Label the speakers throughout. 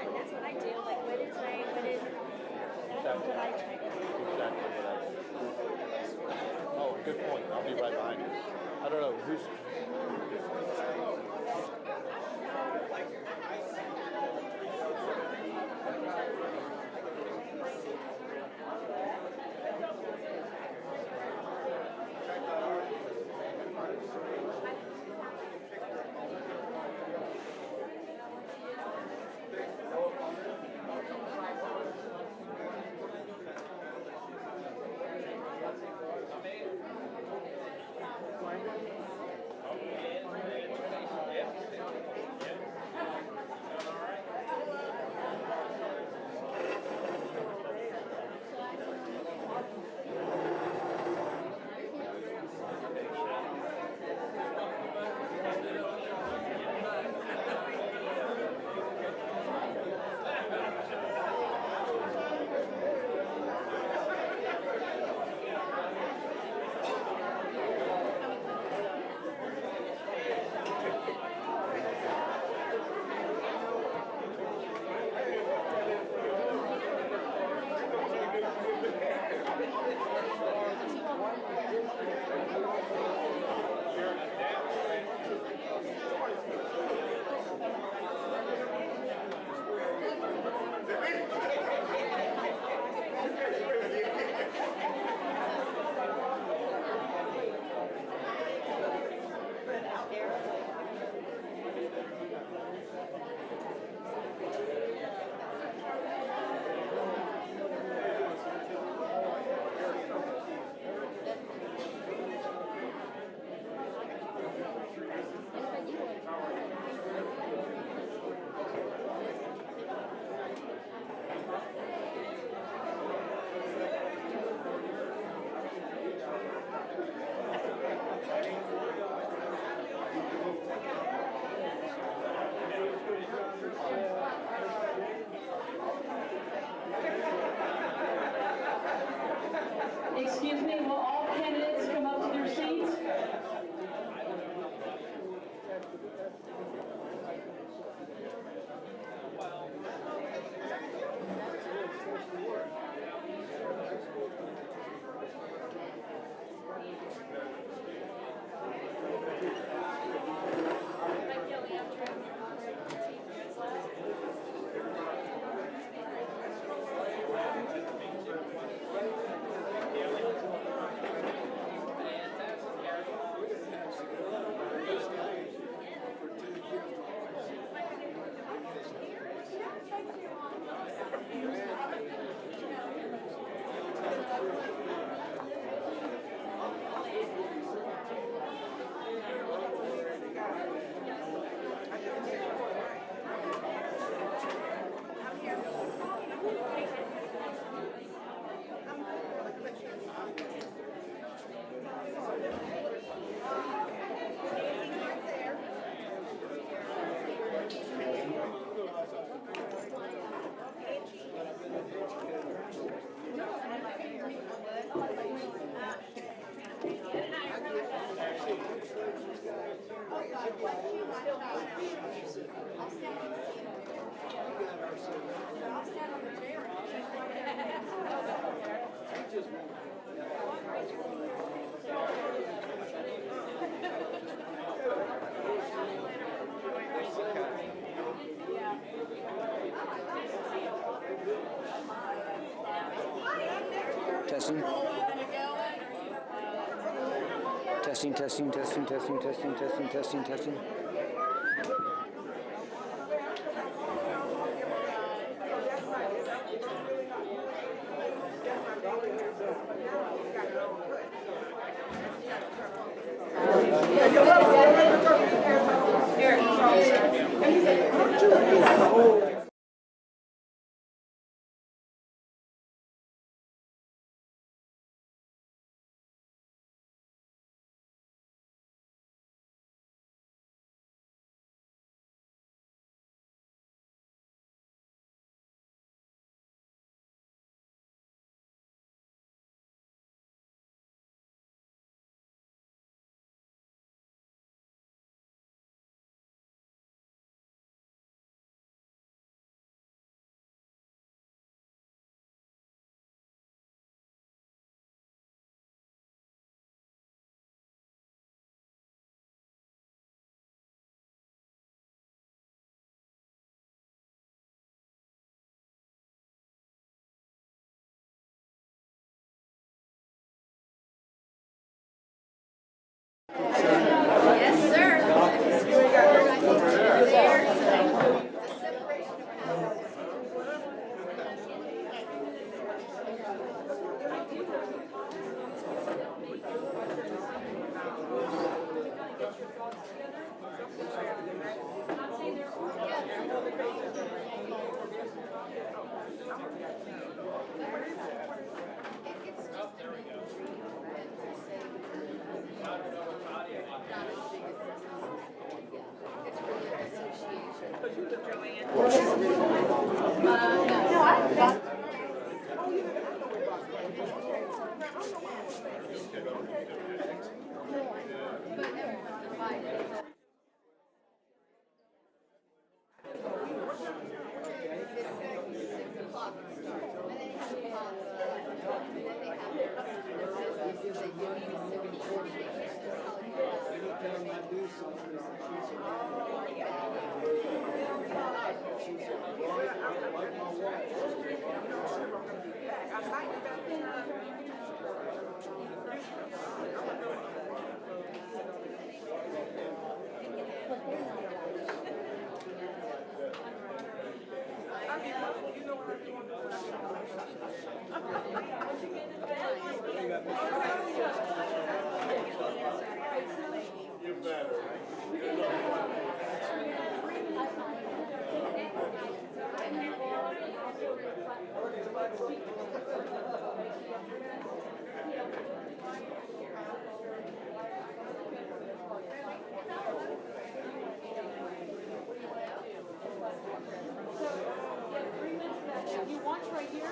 Speaker 1: That's what I do. Like, what is right? What is? That's what I try to do.
Speaker 2: Exactly what I. Oh, good point. I'll be right behind you. I don't know who's.
Speaker 3: Excuse me, will all candidates come up to their seats?
Speaker 4: Testing. Testing, testing, testing, testing, testing, testing, testing, testing.
Speaker 1: Yes, sir.
Speaker 3: You watch right here.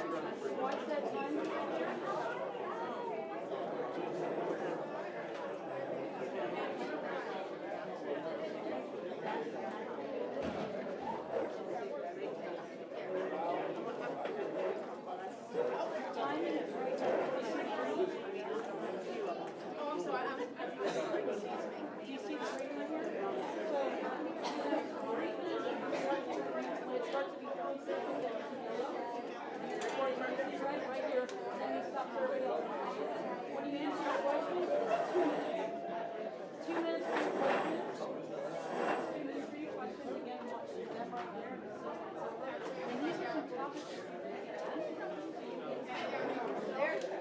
Speaker 3: Watch that time right there.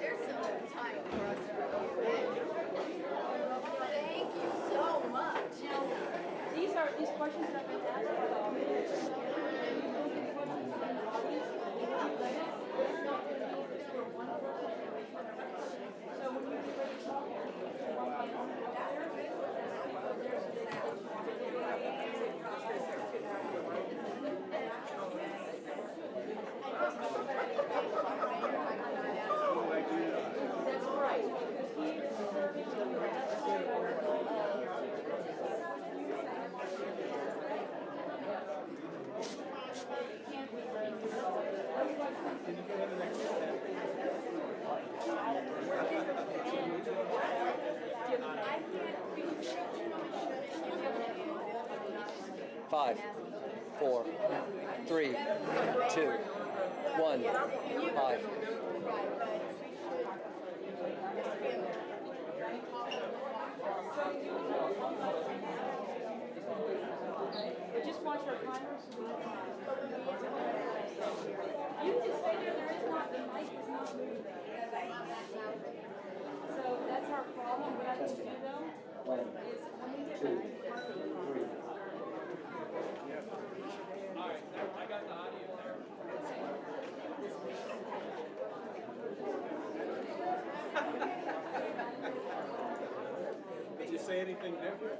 Speaker 3: There's some time for us. Thank you so much. Now, these questions that I've been asked. So when you get ready to talk, one by one, that's right.
Speaker 5: Five, 4, 3, 2, 1, 5.
Speaker 3: But just watch our timers. You can just stay there is not, the mic is not moving. So that's our problem. What I need to do though is when we get back.
Speaker 2: Did you say anything different?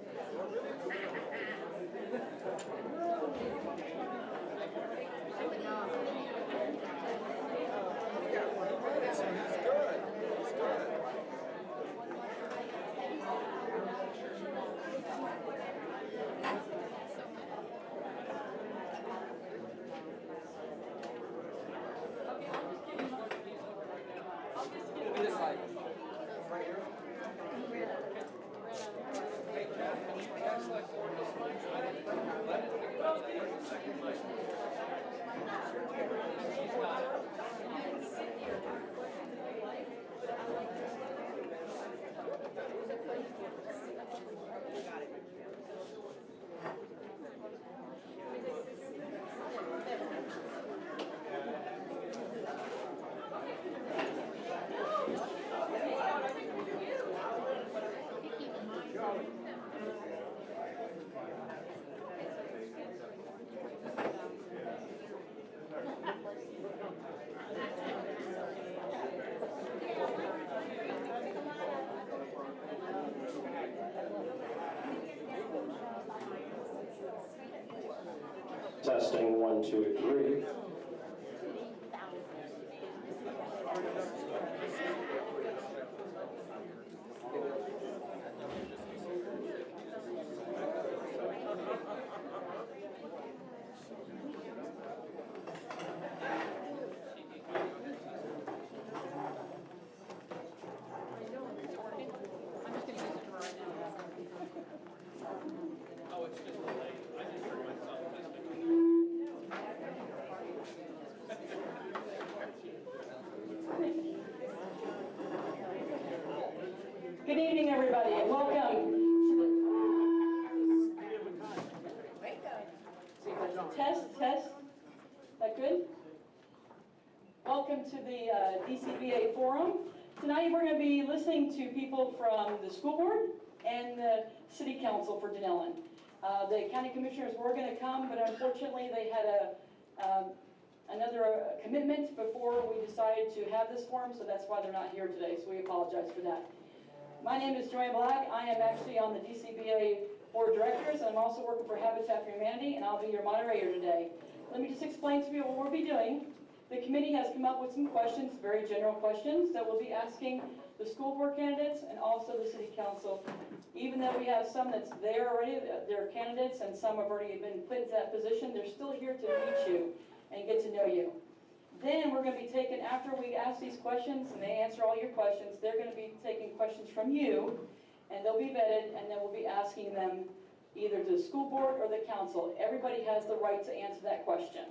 Speaker 3: I'll just give you
Speaker 6: 2, and 3.
Speaker 3: Good evening, everybody, and welcome. Test. That good? Welcome to the DCBA Forum. Tonight we're going to be listening to people from the school board and the city council for Denellen. The county commissioners were going to come, but unfortunately they had another commitment before we decided to have this forum, so that's why they're not here today, so we apologize for that. My name is Joanne Black. I am actually on the DCBA Board of Directors, and I'm also working for Habitat for Humanity, and I'll be your moderator today. Let me just explain to you what we'll be doing. The committee has come up with some questions, very general questions, that we'll be asking the school board candidates and also the city council. Even though we have some that's there already, they're candidates, and some have already been put into that position, they're still here to meet you and get to know you. Then we're going to be taking, after we ask these questions and they answer all your questions, they're going to be taking questions from you, and they'll be vetted, and then we'll be asking them either to the school board or the council. Everybody has the right to answer that question.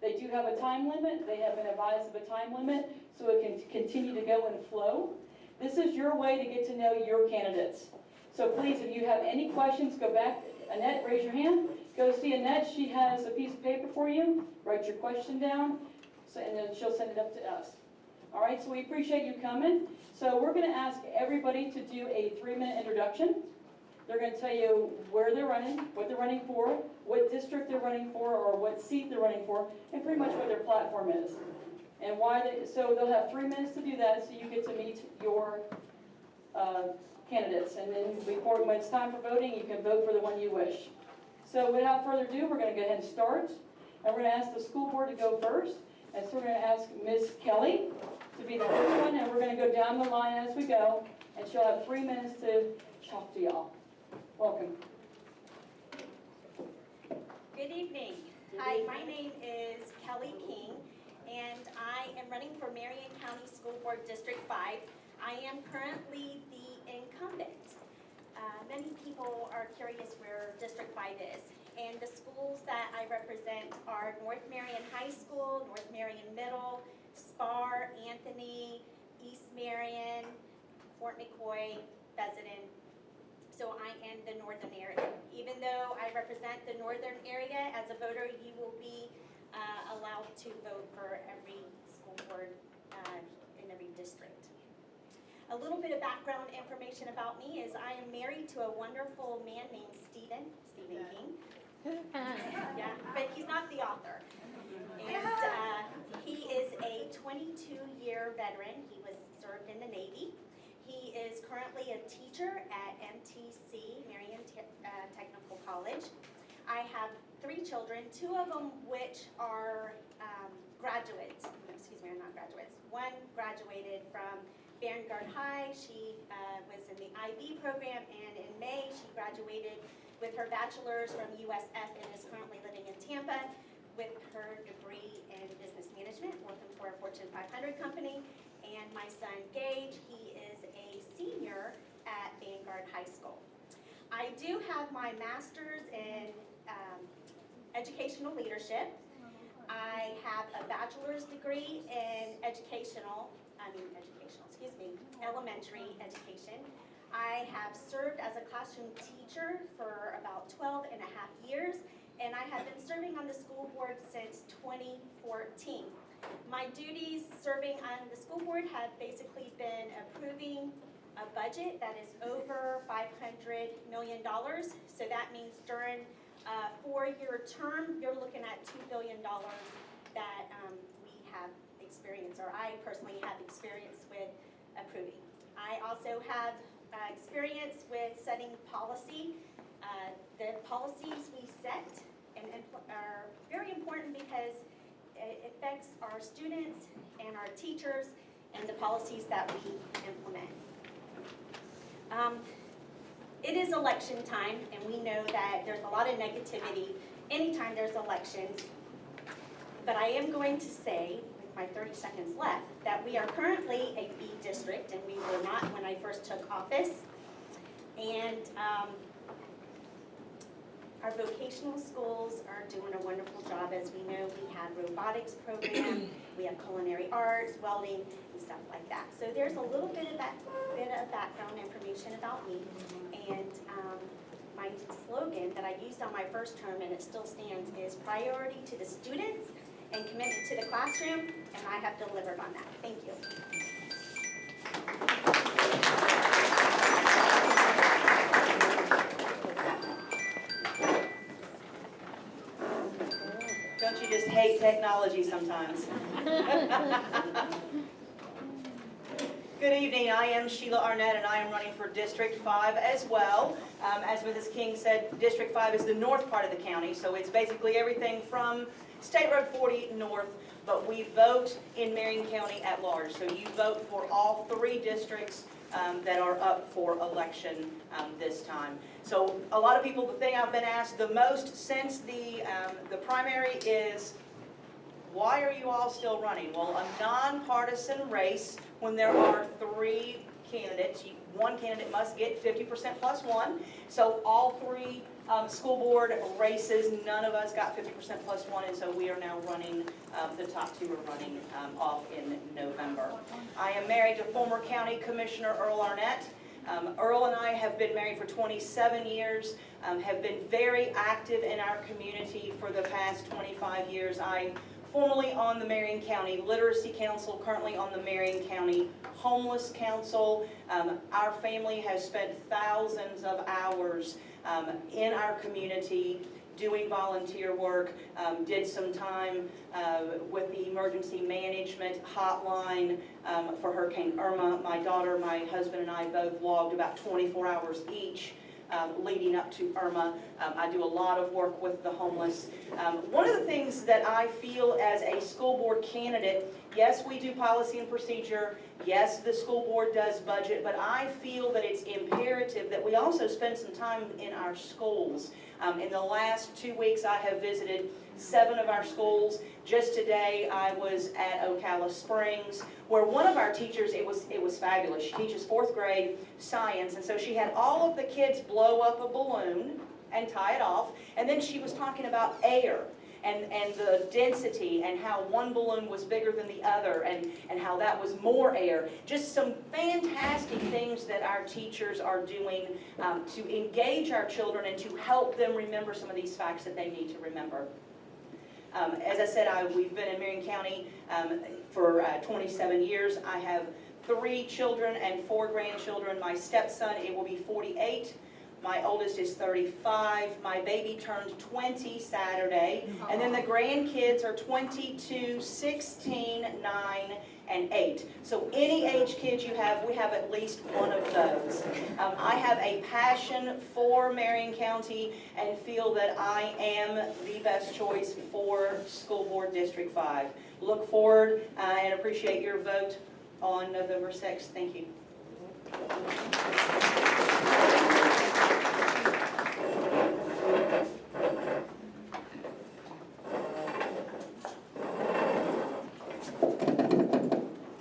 Speaker 3: They do have a time limit. They have been advised of a time limit, so it can continue to go and flow. This is your way to get to know your candidates. So please, if you have any questions, go back. Annette, raise your hand. Go see Annette. She has a piece of paper for you. Write your question down, and then she'll send it up to us. All right, so we appreciate you coming. So we're going to ask everybody to do a 3-minute introduction. They're going to tell you where they're running, what they're running for, what district they're running for, or what seat they're running for, and pretty much what their platform is. And why so they'll have 3 minutes to do that, so you get to meet your candidates. And then when it's time for voting, you can vote for the one you wish. So without further ado, we're going to go ahead and start. And we're going to ask the school board to go first. And so we're going to ask Ms. Kelly to be the first one, and we're going to go down the line as we go. And she'll have 3 minutes to talk to y'all. Welcome.
Speaker 1: Good evening. Hi, my name is Kelly King, and I am running for Marion County School Board District 5. I am currently the incumbent. Many people are curious where District 5 is, and the schools that I represent are North Marion High School, North Marion Middle, Spar, Anthony, East Marion, Fort McCoy, Pheasant. So I am the northern area. Even though I represent the northern area, as a voter, you will be allowed to vote for every school board in every district. A little bit of background information about me is I am married to a wonderful man named Stephen King. Yeah, but he's not the author. And he is a 22-year veteran. He was served in the Navy. He is currently a teacher at MTC, Marion Technical College. I have 3 children, 2 of them which are graduates. Excuse me, are not graduates. One graduated from Vanguard High. She was in the IB program, and in May she graduated with her bachelor's from USF and is currently living in Tampa with her degree in business management, working for a Fortune 500 company. And my son Gage, he is a senior at Vanguard High School. I do have my master's in educational leadership. I have a bachelor's degree in elementary education. I have served as a classroom teacher for about 12 and a half years, and I have been serving on the school board since 2014. My duties serving on the school board have basically been approving a budget that is over $500 million. So that means during a 4-year term, you're looking at $2 billion that we have experience, or I personally have experience with approving. I also have experience with setting policy. The policies we set and are very important because it affects our students and our teachers and the policies that we implement. It is election time, and we know that there's a lot of negativity anytime there's elections. But I am going to say, with my 30 seconds left, that we are currently a B district, and we were not when I first took office. And our vocational schools are doing a wonderful job. As we know, we have robotics program, we have culinary arts, welding, and stuff like that. So there's a little bit of background information about me. And my slogan that I used on my first term, and it still stands, is priority to the students and commitment to the classroom, and I have delivered on that. Thank you.
Speaker 6: Don't you just hate technology sometimes? Good evening, I am Sheila Arnett, and I am running for District 5 as well. As Mrs. King said, District 5 is the north part of the county, so it's basically everything from State Road 40 north, but we vote in Marion County at large. So you vote for all 3 districts that are up for election this time. So a lot of people, the thing I've been asked the most since the primary is, why are you all still running? Well, a nonpartisan race, when there are 3 candidates, one candidate must get 50% plus 1. So all 3 school board races, none of us got 50% plus 1, and so we are now running, the top 2 are running off in November. I am married to former County Commissioner Earl Arnett. Earl and I have been married for 27 years, have been very active in our community for the past 25 years. I'm formerly on the Marion County Literacy Council, currently on the Marion County Homeless Council. Our family has spent thousands of hours in our community doing volunteer work, did some time with the emergency management hotline for Hurricane Irma. My daughter, my husband, and I both logged about 24 hours each leading up to Irma. I do a lot of work with the homeless. One of the things that I feel as a school board candidate, yes, we do policy and procedure, yes, the school board does budget, but I feel that it's imperative that we also spend some time in our schools. In the last 2 weeks, I have visited 7 of our schools. Just today, I was at Ocala Springs, where one of our teachers, it was fabulous. She teaches 4th grade science, and so she had all of the kids blow up a balloon and tie it off, and then she was talking about air and the density and how one balloon was bigger than the other and how that was more air. Just some fantastic things that our teachers are doing to engage our children and to help them remember some of these facts that they need to remember. As I said, we've been in Marion County for 27 years. I have 3 children and 4 grandchildren. My stepson, it will be 48. My oldest is 35. My baby turned 20 Saturday. And then the grandkids are 22, 16, 9, and 8. So any age kids you have, we have at least one of those. I have a passion for Marion County and feel that I am the best choice for School Board District 5. Look forward and appreciate your vote on November 6th. Thank you.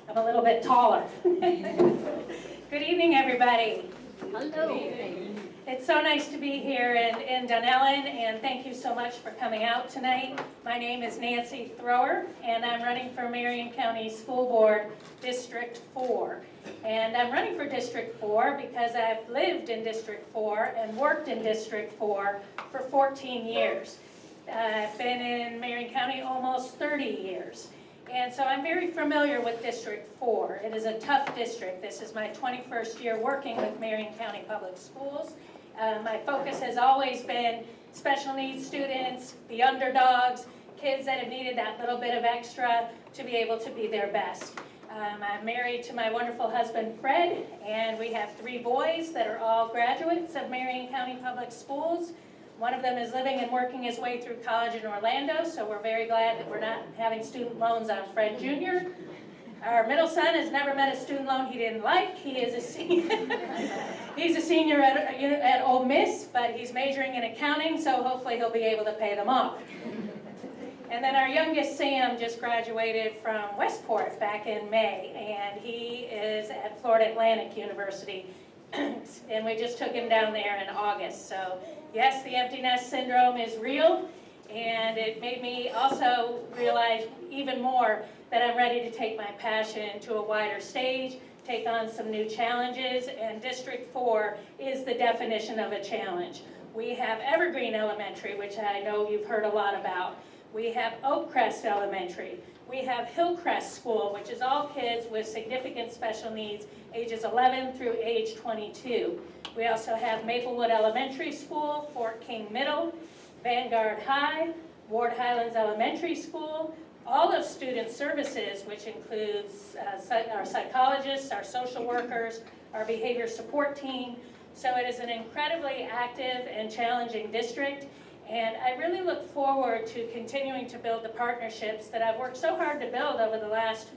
Speaker 7: I'm a little bit taller. Good evening, everybody. Hello. It's so nice to be here in Dunellen, and thank you so much for coming out tonight. My name is Nancy Thrower, and I'm running for Marion County School Board District 4. And I'm running for District 4 because I've lived in District 4 and worked in District 4 for 14 years. I've been in Marion County almost 30 years. And so I'm very familiar with District 4. It is a tough district. This is my 21st year working with Marion County Public Schools. My focus has always been special needs students, the underdogs, kids that have needed that little bit of extra to be able to be their best. I'm married to my wonderful husband, Fred, and we have 3 boys that are all graduates of Marion County Public Schools. One of them is living and working his way through college in Orlando, so we're very glad that we're not having student loans on Fred Jr. Our middle son has never met a student loan he didn't like. He is a senior. He's a senior at Ole Miss, but he's majoring in accounting, so hopefully he'll be able to pay them off. And then our youngest, Sam, just graduated from Westport back in May, and he is at Florida Atlantic University, and we just took him down there in August. So yes, the empty nest syndrome is real, and it made me also realize even more that I'm ready to take my passion to a wider stage, take on some new challenges, and District 4 is the definition of a challenge. We have Evergreen Elementary, which I know you've heard a lot about. We have Oakcrest Elementary. We have Hillcrest School, which is all kids with significant special needs, ages 11 through age 22. We also have Maplewood Elementary School, Fort King Middle, Vanguard High, Ward Highlands Elementary School, all of student services, which includes our psychologists, our social workers, our behavior support team. So it is an incredibly active and challenging district, and I really look forward to continuing to build the partnerships that I've worked so hard to build over the last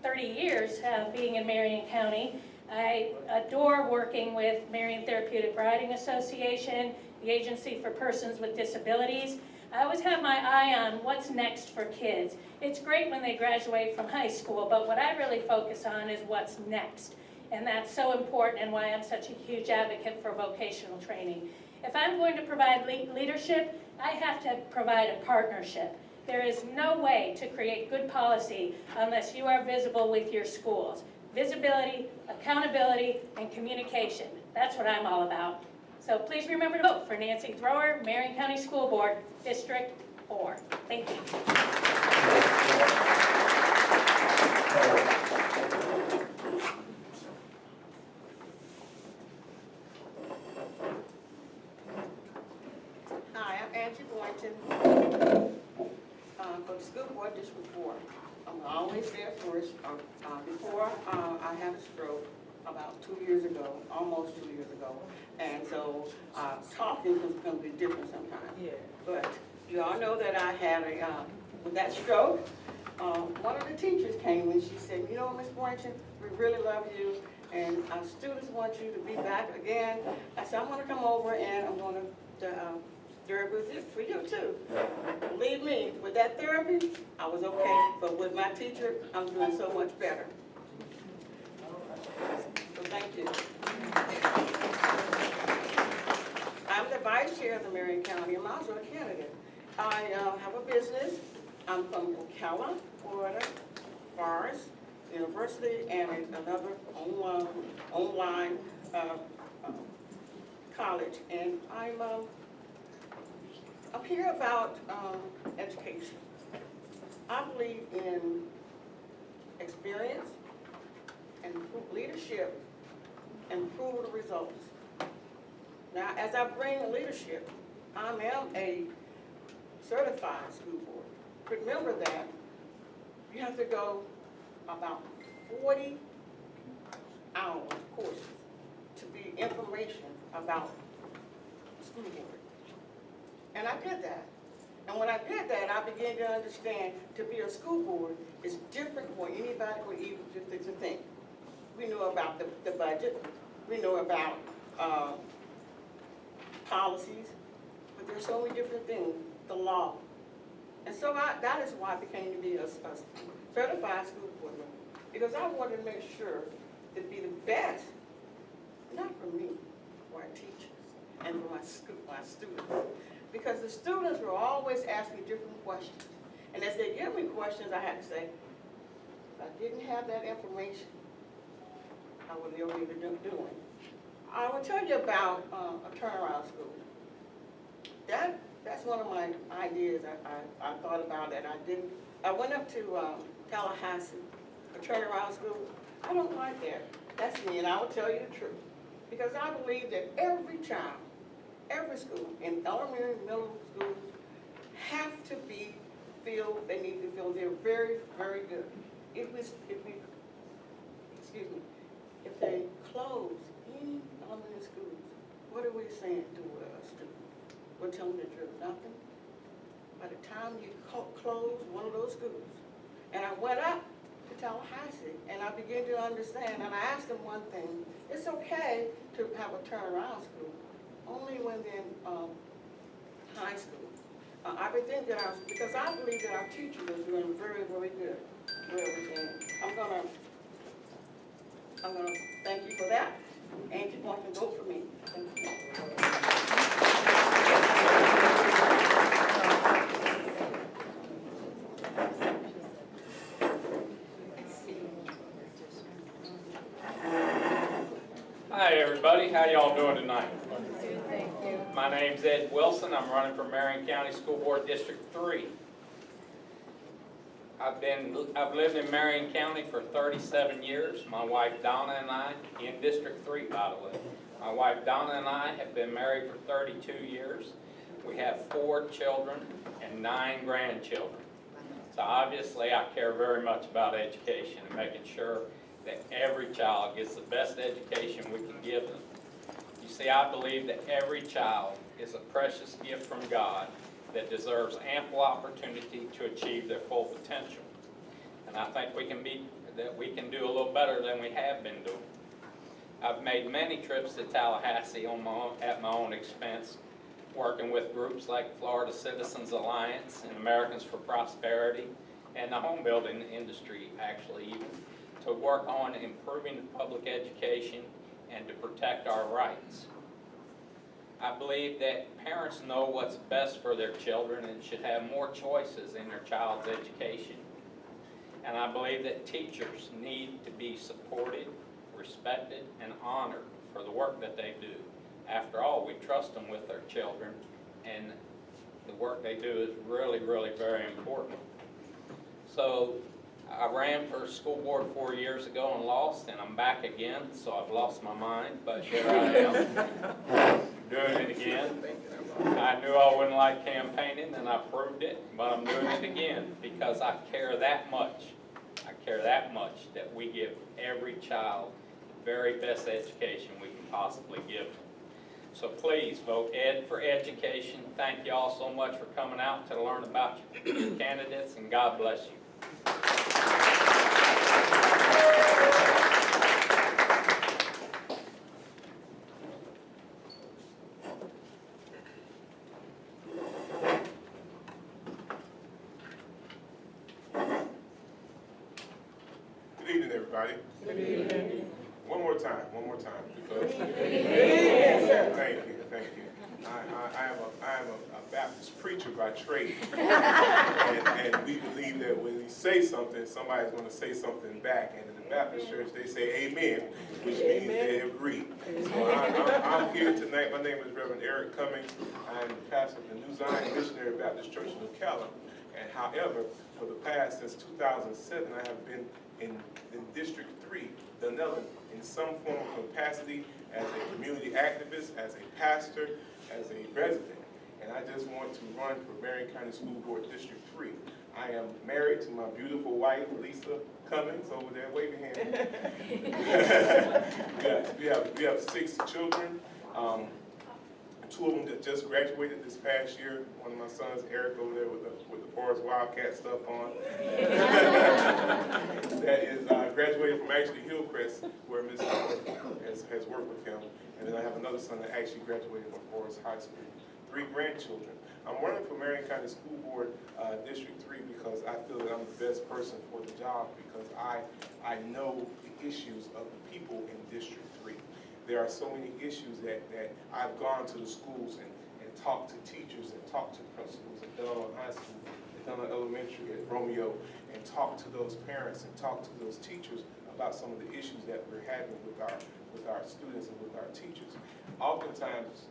Speaker 7: 30 years being in Marion County. I adore working with Marion Therapeutic Riding Association, the Agency for Persons with Disabilities. I always have my eye on what's next for kids. It's great when they graduate from high school, but what I really focus on is what's next. And that's so important and why I'm such a huge advocate for vocational training. If I'm going to provide leadership, I have to provide a partnership. There is no way to create good policy unless you are visible with your schools. Visibility, accountability, and communication. That's what I'm all about. So please remember to vote for Nancy Thrower, Marion County School Board, District 4. Thank you.
Speaker 8: Hi, I'm Angie Boynton for the School Board District 4. I'm always there first. Before I had a stroke about 2 years ago, almost 2 years ago, and so talking was going to be different sometimes. Yeah. But you all know that I had with that stroke, one of the teachers came and she said, you know, Ms. Boynton, we really love you, and our students want you to be back again. I said, I'm going to come over and I'm going to therapy for you too. Believe me, with that therapy, I was okay, but with my teacher, I'm doing so much better. So thank you. I'm the vice chair of the Marion County. I'm also a candidate. I have a business. I'm from Ocala, Florida, Forest University, and another online college. And I'm here about education. I believe in experience and leadership and prove the results. Now, as I bring leadership, I am a certified school board. Remember that you have to go about 40 hours courses to be information about school board. And I did that. And when I did that, I began to understand to be a school board is different from what anybody would even just think. We know about the budget. We know about policies. But there's so many different things. The law. And so that is why I became to be a certified school board member. Because I wanted to make sure to be the best, not for me, for our teachers and for my students. Because the students were always asking different questions. And as they give me questions, I had to say, if I didn't have that information, I wouldn't know what we were doing. I will tell you about a turnaround school. That's one of my ideas I thought about that I didn't. I went up to Tallahassee, a turnaround school. I don't like that. That's me, and I will tell you the truth. Because I believe that every child, every school, in elementary, middle schools, have to feel they need to feel they're very, very good. If they close any elementary schools, what are we saying to a student? will tell me the truth, nothing. By the time you close one of those schools, and I went up to Tallahassee, and I began to understand, and I asked them one thing, it's okay to have a turnaround school, only when they're in high school. I would think that because I believe that our teachers are doing very, very good where we can. I'm gonna thank you for that, and you want to vote for me. Thank you.
Speaker 9: Hi everybody, how y'all doing tonight? My name's Ed Wilson. I'm running for Marion County School Board District 3. I've lived in Marion County for 37 years. My wife Donna and I, in District 3 by the way. My wife Donna and I have been married for 32 years. We have 4 children and 9 grandchildren. So obviously I care very much about education and making sure that every child gets the best education we can give them. You see, I believe that every child is a precious gift from God that deserves ample opportunity to achieve their full potential. And I think we can do a little better than we have been doing. I've made many trips to Tallahassee at my own expense, working with groups like Florida Citizens Alliance and Americans for Prosperity and the home building industry actually even, to work on improving public education and to protect our rights. I believe that parents know what's best for their children and should have more choices in their child's education. And I believe that teachers need to be supported, respected, and honored for the work that they do. After all, we trust them with their children, and the work they do is really, really very important. So I ran for school board 4 years ago and lost, and I'm back again, so I've lost my mind, but here I am, doing it again. I knew I wouldn't like campaigning, and I proved it, but I'm doing it again because I care that much. I care that much that we give every child the very best education we can possibly give them. So please vote Ed for education. Thank you all so much for coming out to learn about your candidates, and God bless you.
Speaker 10: Good evening, everybody. Good evening. One more time, because thank you. I am a Baptist preacher by trade, and we believe that when we say something, somebody's going to say something back. And in the Baptist church, they say amen, which means they agree. So I'm here tonight. My name is Reverend Eric Cummings. I'm the pastor of the New Zion Missionary Baptist Church in Ocala. And however, for the past, since 2007, I have been in District 3, Dunellen, in some form of capacity as a community activist, as a pastor, as a resident. And I just want to run for Marion County School Board District 3. I am married to my beautiful wife, Lisa Cummings, over there. Wave your hand. we have 6 children. 2 of them that just graduated this past year. One of my sons, Eric, over there with the Forest Wildcat stuff on. That is graduated from actually Hillcrest, where Ms. has worked with him. And then I have another son that actually graduated from Forest High School. 3 grandchildren. I'm running for Marion County School Board District 3 because I feel that I'm the best person for the job, because I know the issues of the people in District 3. There are so many issues that I've gone to the schools and talked to teachers and talked to principals at Dunellen High School, at Dunellen Elementary, at Romeo, and talked to those parents and talked to those teachers about some of the issues that we're having with our students and with our teachers. Oftentimes,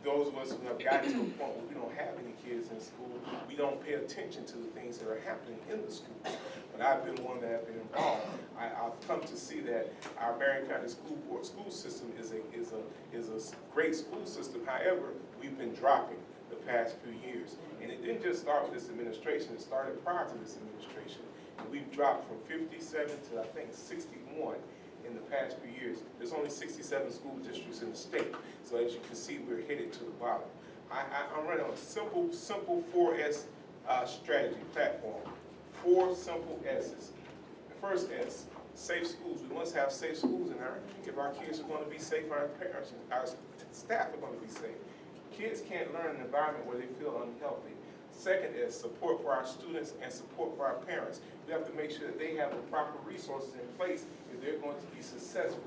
Speaker 10: those of us who have gotten to a point where we don't have any kids in school, we don't pay attention to the things that are happening in the schools. But I've been one that have been involved. I've come to see that our Marion County School system is a great school system. However, we've been dropping the past few years. And it didn't just start with this administration, it started prior to this administration. And we've dropped from 57 to I think 61 in the past few years. There's only 67 school districts in the state. So as you can see, we're headed to the bottom. I'm running on a simple 4S strategy platform. 4 simple S's. The first S, safe schools. We must have safe schools if our kids are going to be safe, our parents, our staff are going to be safe. Kids can't learn in an environment where they feel unhealthy. Second is support for our students and support for our parents. We have to make sure that they have the proper resources in place if they're going to be successful.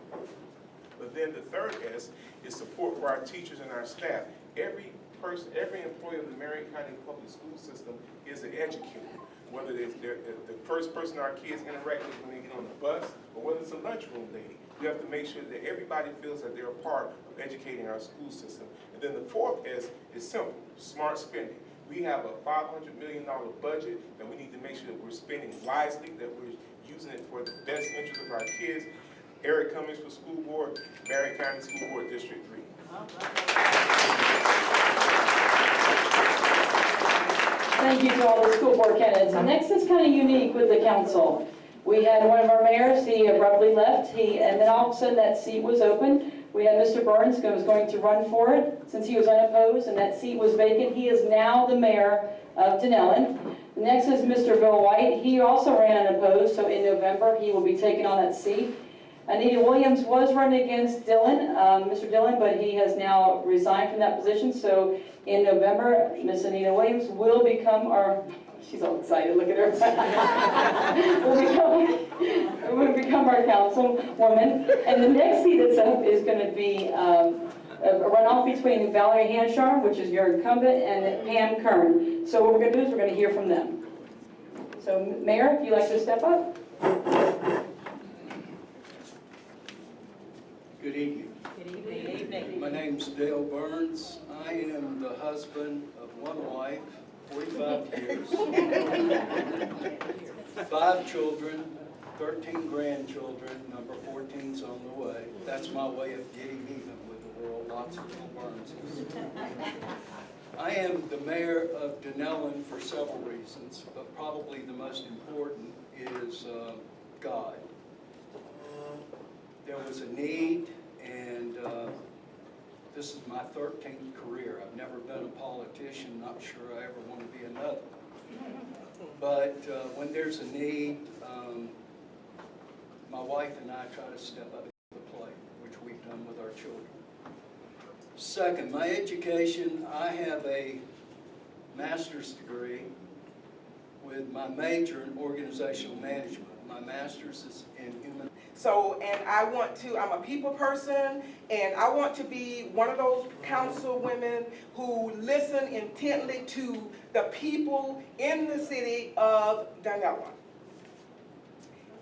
Speaker 10: But then the third S is support for our teachers and our staff. Every employee of the Marion County Public School System is an educator. Whether it's the first person our kids interact with when they get on the bus, or whether it's a lunchroom lady. We have to make sure that everybody feels that they're a part of educating our school system. And then the fourth S is simple, smart spending. We have a $500 million budget, and we need to make sure that we're spending wisely, that we're using it for the best interest of our kids. Eric Cummings for School Board, Marion County School Board District 3.
Speaker 3: Thank you to all the school board candidates. Next is kind of unique with the council. We had one of our mayors, he abruptly left, and then all of a sudden that seat was open. We had Mr. Burns who was going to run for it since he was unopposed and that seat was vacant. He is now the mayor of Dunnellon. Next is Mr. Bill White. He also ran unopposed, so in November he will be taking on that seat. Anita Williams was running against Mr. Dillon, but he has now resigned from that position. So in November, Miss Anita Williams will become our, she's all excited, look at her. will become our councilwoman. And the next seat that's up is going to be a runoff between Valerie Hanshar, which is your incumbent, and Pam Kern. So what we're going to do is we're going to hear from them. So Mayor, if you'd like to step up.
Speaker 11: Good evening.
Speaker 6: Good evening.
Speaker 11: My name's Dale Burns. I am the husband of one wife, 45 years, 5 children, 13 grandchildren, number 14's on the way. That's my way of getting even with the world, lots of little Burnses. I am the mayor of Dunnellon for several reasons, but probably the most important is God. There was a need, and this is my 13th career. I've never been a politician, not sure I ever want to be another. But when there's a need, my wife and I try to step up to the plate, which we've done with our children. Second, my education, I have a master's degree with my major in organizational management. My master's is in human.
Speaker 8: So, and I'm a people person, and I want to be one of those council women who listen intently to the people in the city of Dunnellon.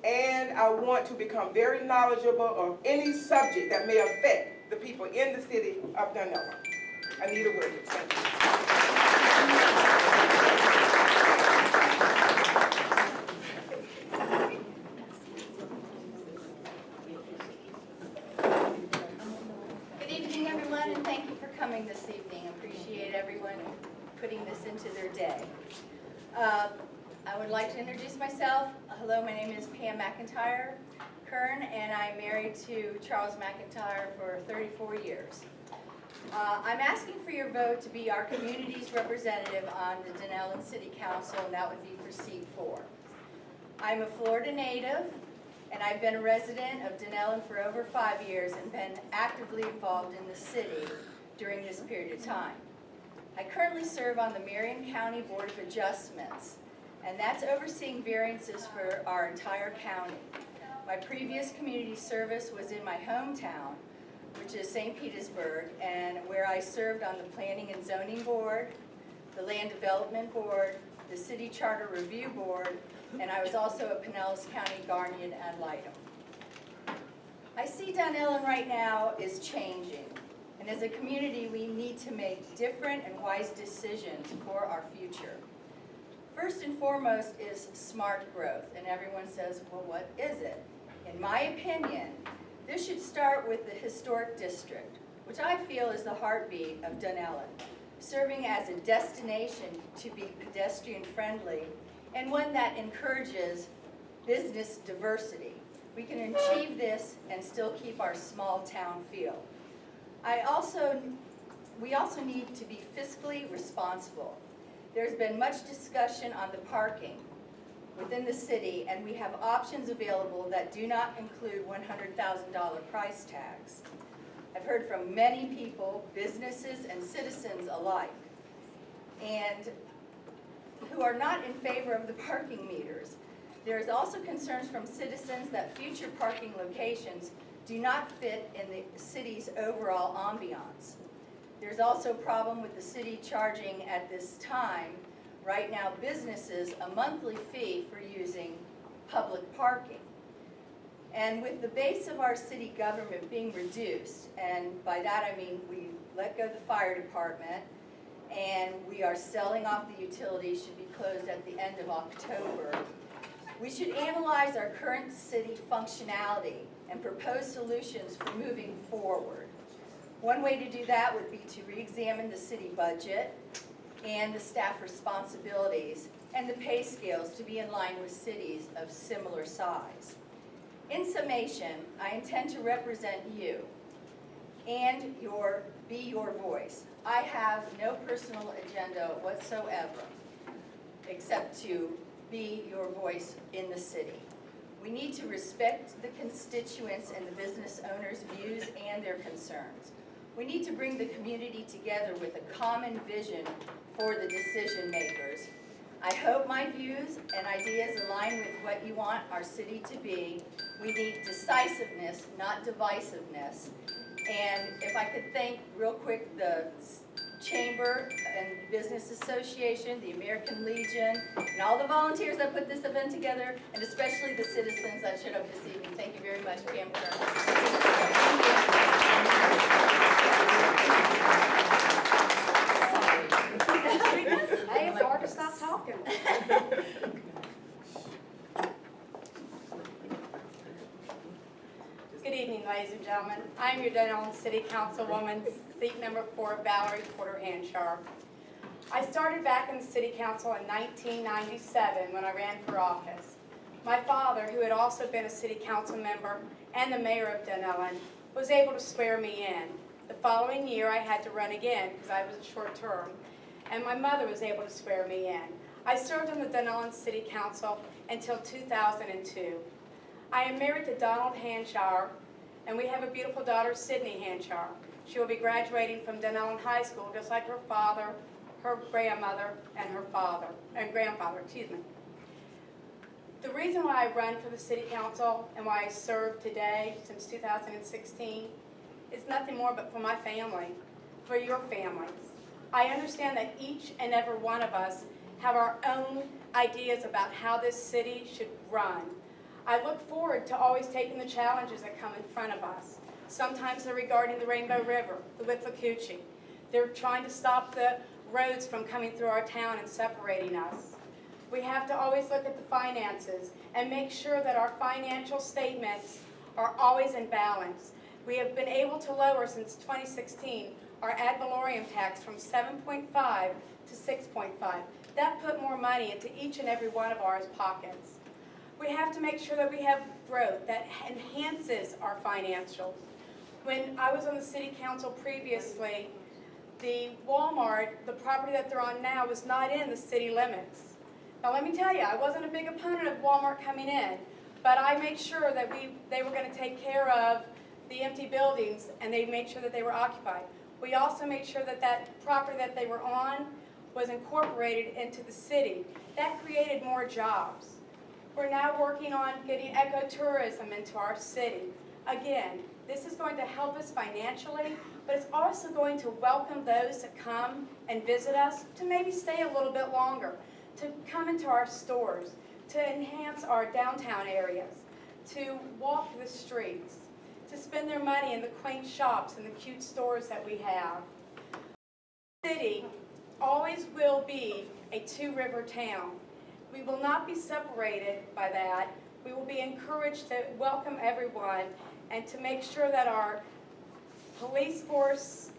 Speaker 8: And I want to become very knowledgeable of any subject that may affect the people in the city of Dunnellon. Anita Williams, thank you.
Speaker 12: This evening. Appreciate everyone putting this into their day. I would like to introduce myself. Hello, my name is Pam McIntyre Kern, and I'm married to Charles McIntyre for 34 years. I'm asking for your vote to be our community's representative on the Dunnellon City Council, and that would be for seat 4. I'm a Florida native, and I've been a resident of Dunnellon for over 5 years and been actively involved in the city during this period of time. I currently serve on the Marion County Board of Adjustments, and that's overseeing variances for our entire county. My previous community service was in my hometown, which is St. Petersburg, and where I served on the Planning and Zoning Board, the Land Development Board, the City Charter Review Board, and I was also at Pinellas County, Garnion, and Lytton. I see Dunnellon right now is changing. And as a community, we need to make different and wise decisions for our future. First and foremost is smart growth, and everyone says, well, what is it? In my opinion, this should start with the historic district, which I feel is the heartbeat of Dunnellon, serving as a destination to be pedestrian friendly and one that encourages business diversity. We can achieve this and still keep our small town feel. We also need to be fiscally responsible. There's been much discussion on the parking within the city, and we have options available that do not include $100,000 price tags. I've heard from many people, businesses and citizens alike, and who are not in favor of the parking meters. There is also concerns from citizens that future parking locations do not fit in the city's overall ambiance. There's also a problem with the city charging at this time, right now, businesses a monthly fee for using public parking. And with the base of our city government being reduced, and by that I mean we let go of the fire department, and we are selling off the utilities, should be closed at the end of October, we should analyze our current city functionality and propose solutions for moving forward. One way to do that would be to re-examine the city budget and the staff responsibilities and the pay scales to be in line with cities of similar size. In summation, I intend to represent you and be your voice. I have no personal agenda whatsoever except to be your voice in the city. We need to respect the constituents and the business owners' views and their concerns. We need to bring the community together with a common vision for the decision makers. I hope my views and ideas align with what you want our city to be. We need decisiveness, not divisiveness. And if I could thank real quick the Chamber and Business Association, the American Legion, and all the volunteers that put this event together, and especially the citizens that showed up this evening. Thank you very much, Pam Kern.
Speaker 13: Hey, it's hard to stop talking. Good evening, ladies and gentlemen. I'm your Dun City Councilwoman, seat number 4, Valerie Porter Hanchar. I started back in the City Council in 1997 when I ran for office. My father, who had also been a City Council member and the mayor of Dunellen, was able to swear me in. The following year, I had to run again because I was a short term, and my mother was able to swear me in. I served on the Dunellen City Council until 2002. I am married to Donald Hanchar, and we have a beautiful daughter, Sydney Hanchar. She will be graduating from Dunellen High School, just like her father, her grandmother, and her father, and grandfather, excuse me. The reason why I run for the City Council and why I serve today, since 2016, is nothing more but for my family, for your families. I understand that each and every one of us have our own ideas about how this city should run. I look forward to always taking the challenges that come in front of us. Sometimes they're regarding the Rainbow River, the Withlacoochee. They're trying to stop the roads from coming through our town and separating us. We have to always look at the finances and make sure that our financial statements are always in balance. We have been able to lower since 2016 our ad valorem tax from 7.5 to 6.5. That put more money into each and every one of our pockets. We have to make sure that we have growth that enhances our financials. When I was on the City Council previously, the Walmart, the property that they're on now, was not in the city limits. Now let me tell you, I wasn't a big opponent of Walmart coming in, but I made sure that they were going to take care of the empty buildings, and they made sure that they were occupied. We also made sure that that property that they were on was incorporated into the city. That created more jobs. We're now working on getting ecotourism into our city. Again, this is going to help us financially, but it's also going to welcome those that come and visit us to maybe stay a little bit longer, to come into our stores, to enhance our downtown areas, to walk the streets, to spend their money in the quaint shops and the cute stores that we have. The city always will be a two-river town. We will not be separated by that. We will be encouraged to welcome everyone and to make sure that our police force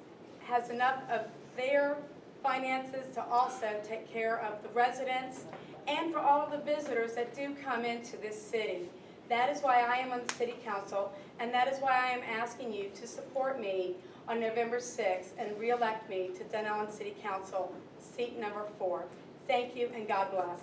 Speaker 13: has enough of their finances to also take care of the residents and for all of the visitors that do come into this city. That is why I am on the City Council, and that is why I am asking you to support me on November 6th and re-elect me to Dunnellon City Council, seat number 4. Thank you, and God bless.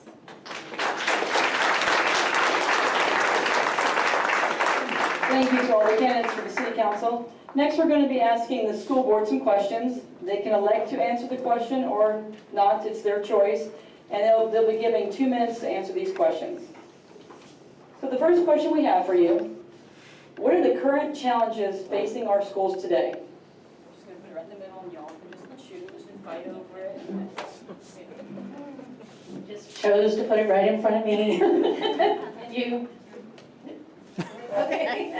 Speaker 3: Thank you to all the candidates for the City Council. Next, we're going to be asking the school board some questions. They can elect to answer the question or not, it's their choice. And they'll be giving 2 minutes to answer these questions. So the first question we have for you, what are the current challenges facing our schools today? I'm just going to put it right in the middle and y'all can just choose and fight over it.
Speaker 7: Just chose to put it right in front of me. And you. Okay.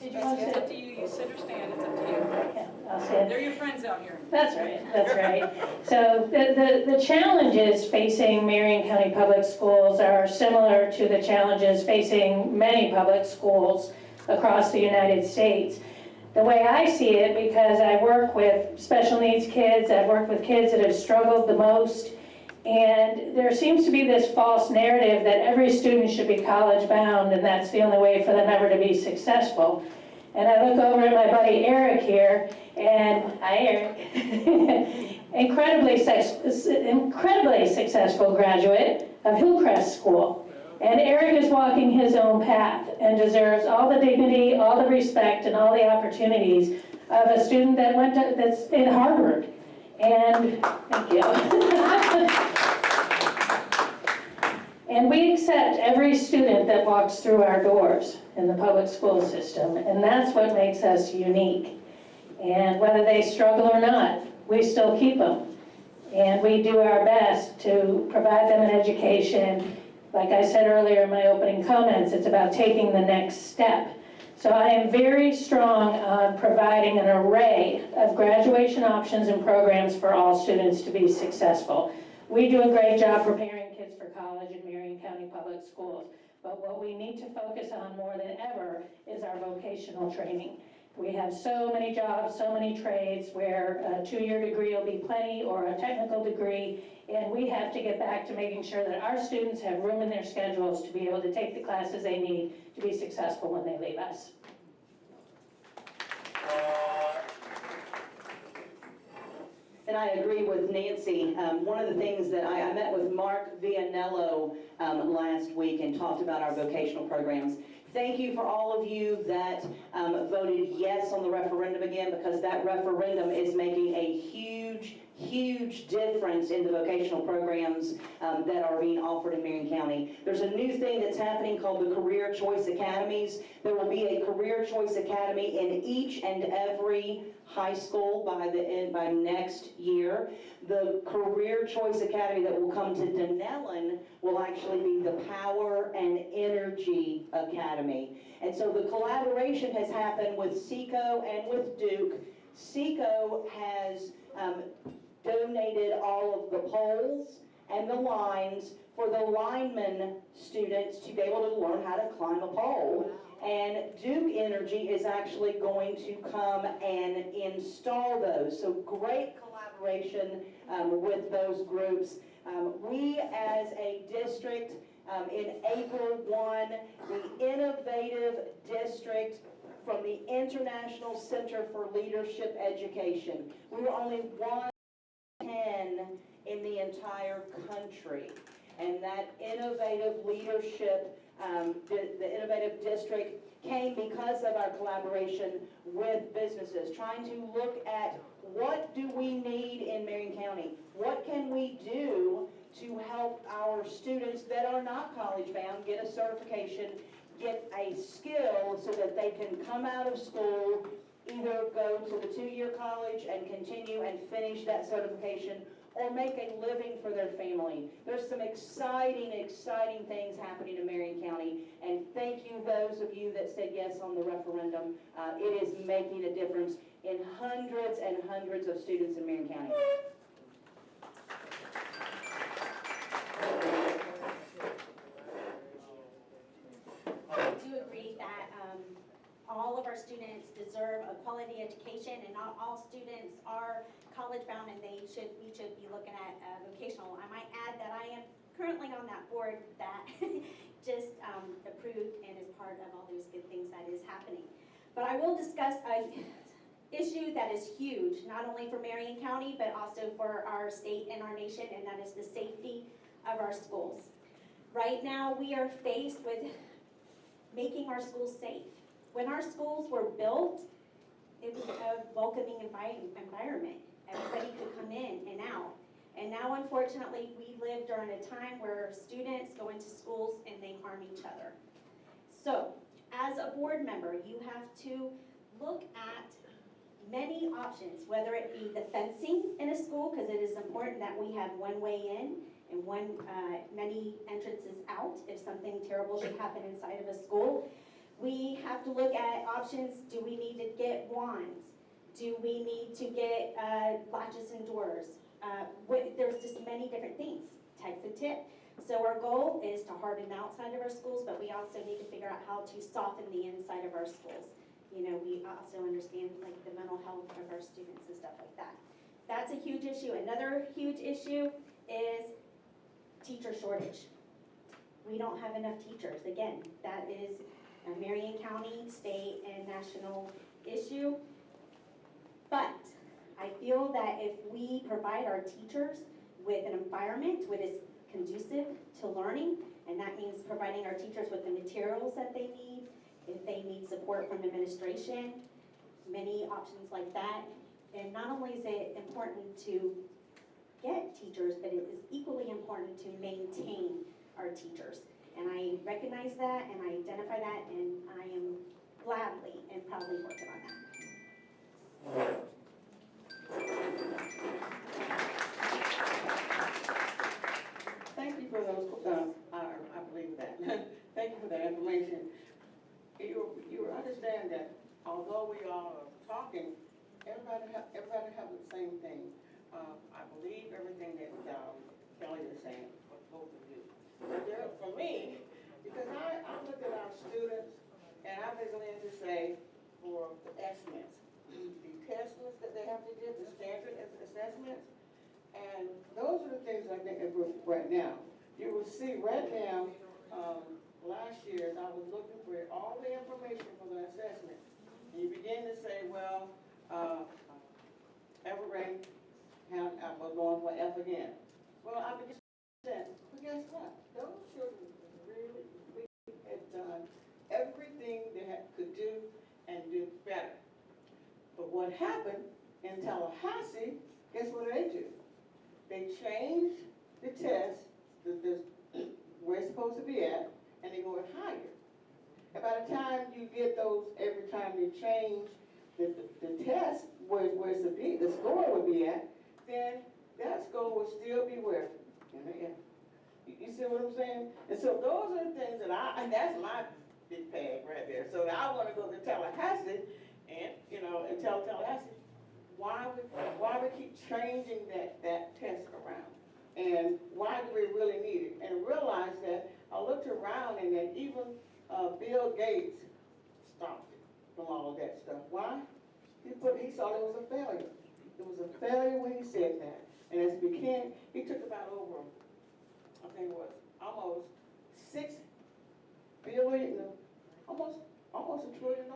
Speaker 3: It's up to you. You sit or stand. It's up to you.
Speaker 7: Yeah, I'll stand.
Speaker 3: They're your friends out here.
Speaker 7: That's right, that's right. So the challenges facing Marion County Public Schools are similar to the challenges facing many public schools across the United States. The way I see it, because I work with special needs kids, I've worked with kids that have struggled the most, and there seems to be this false narrative that every student should be college bound and that's the only way for them ever to be successful. And I look over at my buddy Eric here, and hi Eric, incredibly successful graduate of Hillcrest School. And Eric is walking his own path and deserves all the dignity, all the respect, and all the opportunities of a student that that's in Harvard. And thank you. And we accept every student that walks through our doors in the public school system, and that's what makes us unique. And whether they struggle or not, we still keep them. And we do our best to provide them an education. Like I said earlier in my opening comments, it's about taking the next step. So I am very strong on providing an array of graduation options and programs for all students to be successful. We do a great job preparing kids for college in Marion County Public Schools, but what we need to focus on more than ever is our vocational training. We have so many jobs, so many trades where a 2-year degree will be plenty or a technical degree, and we have to get back to making sure that our students have room in their schedules to be able to take the classes they need to be successful when they leave us.
Speaker 6: And I agree with Nancy. One of the things that I met with Mark Vianello last week and talked about our vocational programs. Thank you for all of you that voted yes on the referendum again, because that referendum is making a huge difference in the vocational programs that are being offered in Marion County. There's a new thing that's happening called the Career Choice Academies. There will be a Career Choice Academy in each and every high school by next year. The Career Choice Academy that will come to Dunnellon will actually be the Power and Energy Academy. And so the collaboration has happened with SECO and with Duke. SECO has donated all of the poles and the lines for the lineman students to be able to learn how to climb a pole. And Duke Energy is actually going to come and install those. So great collaboration with those groups. We as a district, in April won the Innovative District from the International Center for Leadership Education. We were only 1 in 10 in the entire country. And that innovative leadership, the Innovative District came because of our collaboration with businesses, trying to look at what do we need in Marion County? What can we do to help our students that are not college bound get a certification, get a skill so that they can come out of school, either go to the 2-year college and continue and finish that certification, or make a living for their family. There's some exciting things happening in Marion County, and thank you those of you that said yes on the referendum. It is making a difference in hundreds and hundreds of students in Marion County.
Speaker 1: I do agree that all of our students deserve a quality education, and not all students are college bound, and we should be looking at vocational. I might add that I am currently on that board that just approved and is part of all those good things that is happening. But I will discuss a issue that is huge, not only for Marion County, but also for our state and our nation, and that is the safety of our schools. Right now, we are faced with making our schools safe. When our schools were built, it was a welcoming environment. Everybody could come in and out. And now, unfortunately, we live during a time where students go into schools and they harm each other. So, as a board member, you have to look at many options, whether it be the fencing in a school, because it is important that we have one way in and many entrances out if something terrible should happen inside of a school. We have to look at options. Do we need to get wands? Do we need to get latches and doors? There's just many different things, types of tip. So our goal is to harden the outside of our schools, but we also need to figure out how to soften the inside of our schools. You know, we also understand like the mental health of our students and stuff like that. That's a huge issue. Another huge issue is teacher shortage. We don't have enough teachers. Again, that is a Marion County, state, and national issue. But I feel that if we provide our teachers with an environment that is conducive to learning, and that means providing our teachers with the materials that they need, if they need support from administration, many options like that. And not only is it important to get teachers, but it is equally important to maintain our teachers. And I recognize that and I identify that, and I am gladly and proudly working on that.
Speaker 8: Thank you for those, I believe that. Thank you for that information. You understand that although we all are talking, everybody have the same thing. I believe everything that Kelly is saying, for both of you. But for me, because I look at our students, and I begin to say, for the estimates, the test that they have to do, the standard assessments, and those are the things I think right now. You will see right now, last year, I was looking for all the information for the assessment. And you begin to say, well, Everett, I was going for F again. Well, I began to say, but guess what? Those children really had done everything they could do and do better. But what happened in Tallahassee, guess what they do? They changed the test where it's supposed to be at, and they go higher. And by the time you get those, every time you change the test where it's to be, the score would be at, then that score will still be where? In the air. You see what I'm saying? And so those are the things that and that's my big bag right there. So I want to go to Tallahassee and, and tell Tallahassee why we keep changing that test around. And why do we really need it? And realize that I looked around and that even Bill Gates stopped it from all of that stuff. Why? He saw it was a failure. It was a failure when he said that. And as it became, he took about over, I think it was almost $6 billion, almost $1 trillion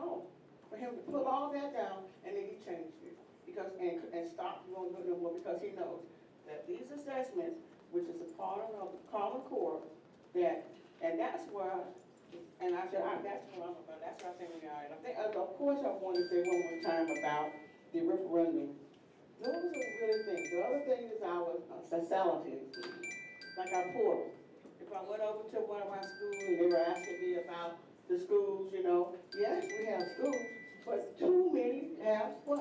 Speaker 8: for him to put all that down, and then he changed it because and stopped going no more because he knows that these assessments, which is a part of the Common Core, and that's where. And I said, that's what I'm about. That's what I think we are. And I think, of course, I want to say one more time about the referendum. Those are really things. The other thing is our facilities, like our portal. If I went over to one of our schools and they were asking me about the schools, yes, we have schools, but too many have what?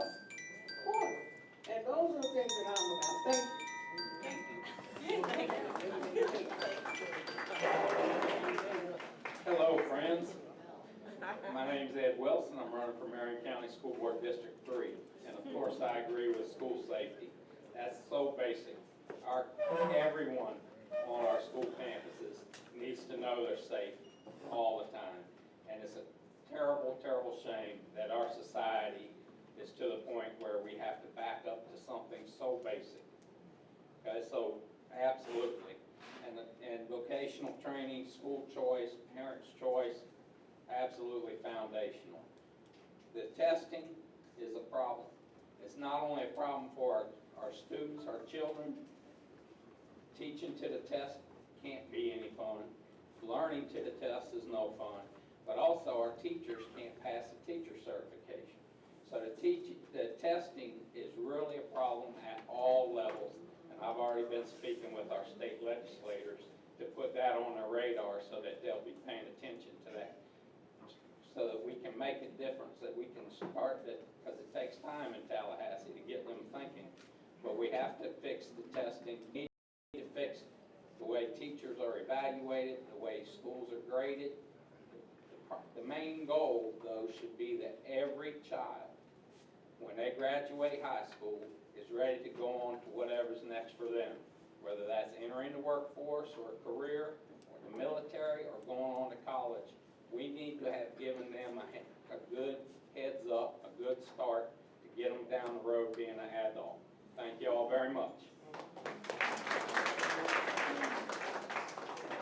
Speaker 8: Portals. And those are the things that I'm about. Thank you.
Speaker 9: Hello, friends. My name's Ed Wilson. I'm running for Marion County School Board District 3. And of course, I agree with school safety. That's so basic. Everyone on our school campuses needs to know they're safe all the time. And it's a terrible, terrible shame that our society is to the point where we have to back up to something so basic. Okay, so absolutely. And vocational training, school choice, parents' choice, absolutely foundational. The testing is a problem. It's not only a problem for our students, our children. Teaching to the test can't be any fun. Learning to the test is no fun. But also our teachers can't pass the teacher certification. So the testing is really a problem at all levels. And I've already been speaking with our state legislators to put that on their radar so that they'll be paying attention to that. So that we can make a difference, that we can start that, because it takes time in Tallahassee to get them thinking. But we have to fix the testing. We need to fix the way teachers are evaluated, the way schools are graded. The main goal, though, should be that every child, when they graduate high school, is ready to go on to whatever's next for them, whether that's entering the workforce or a career or the military or going on to college. We need to have given them a good heads up, a good start to get them down the road being an adult. Thank you all very much.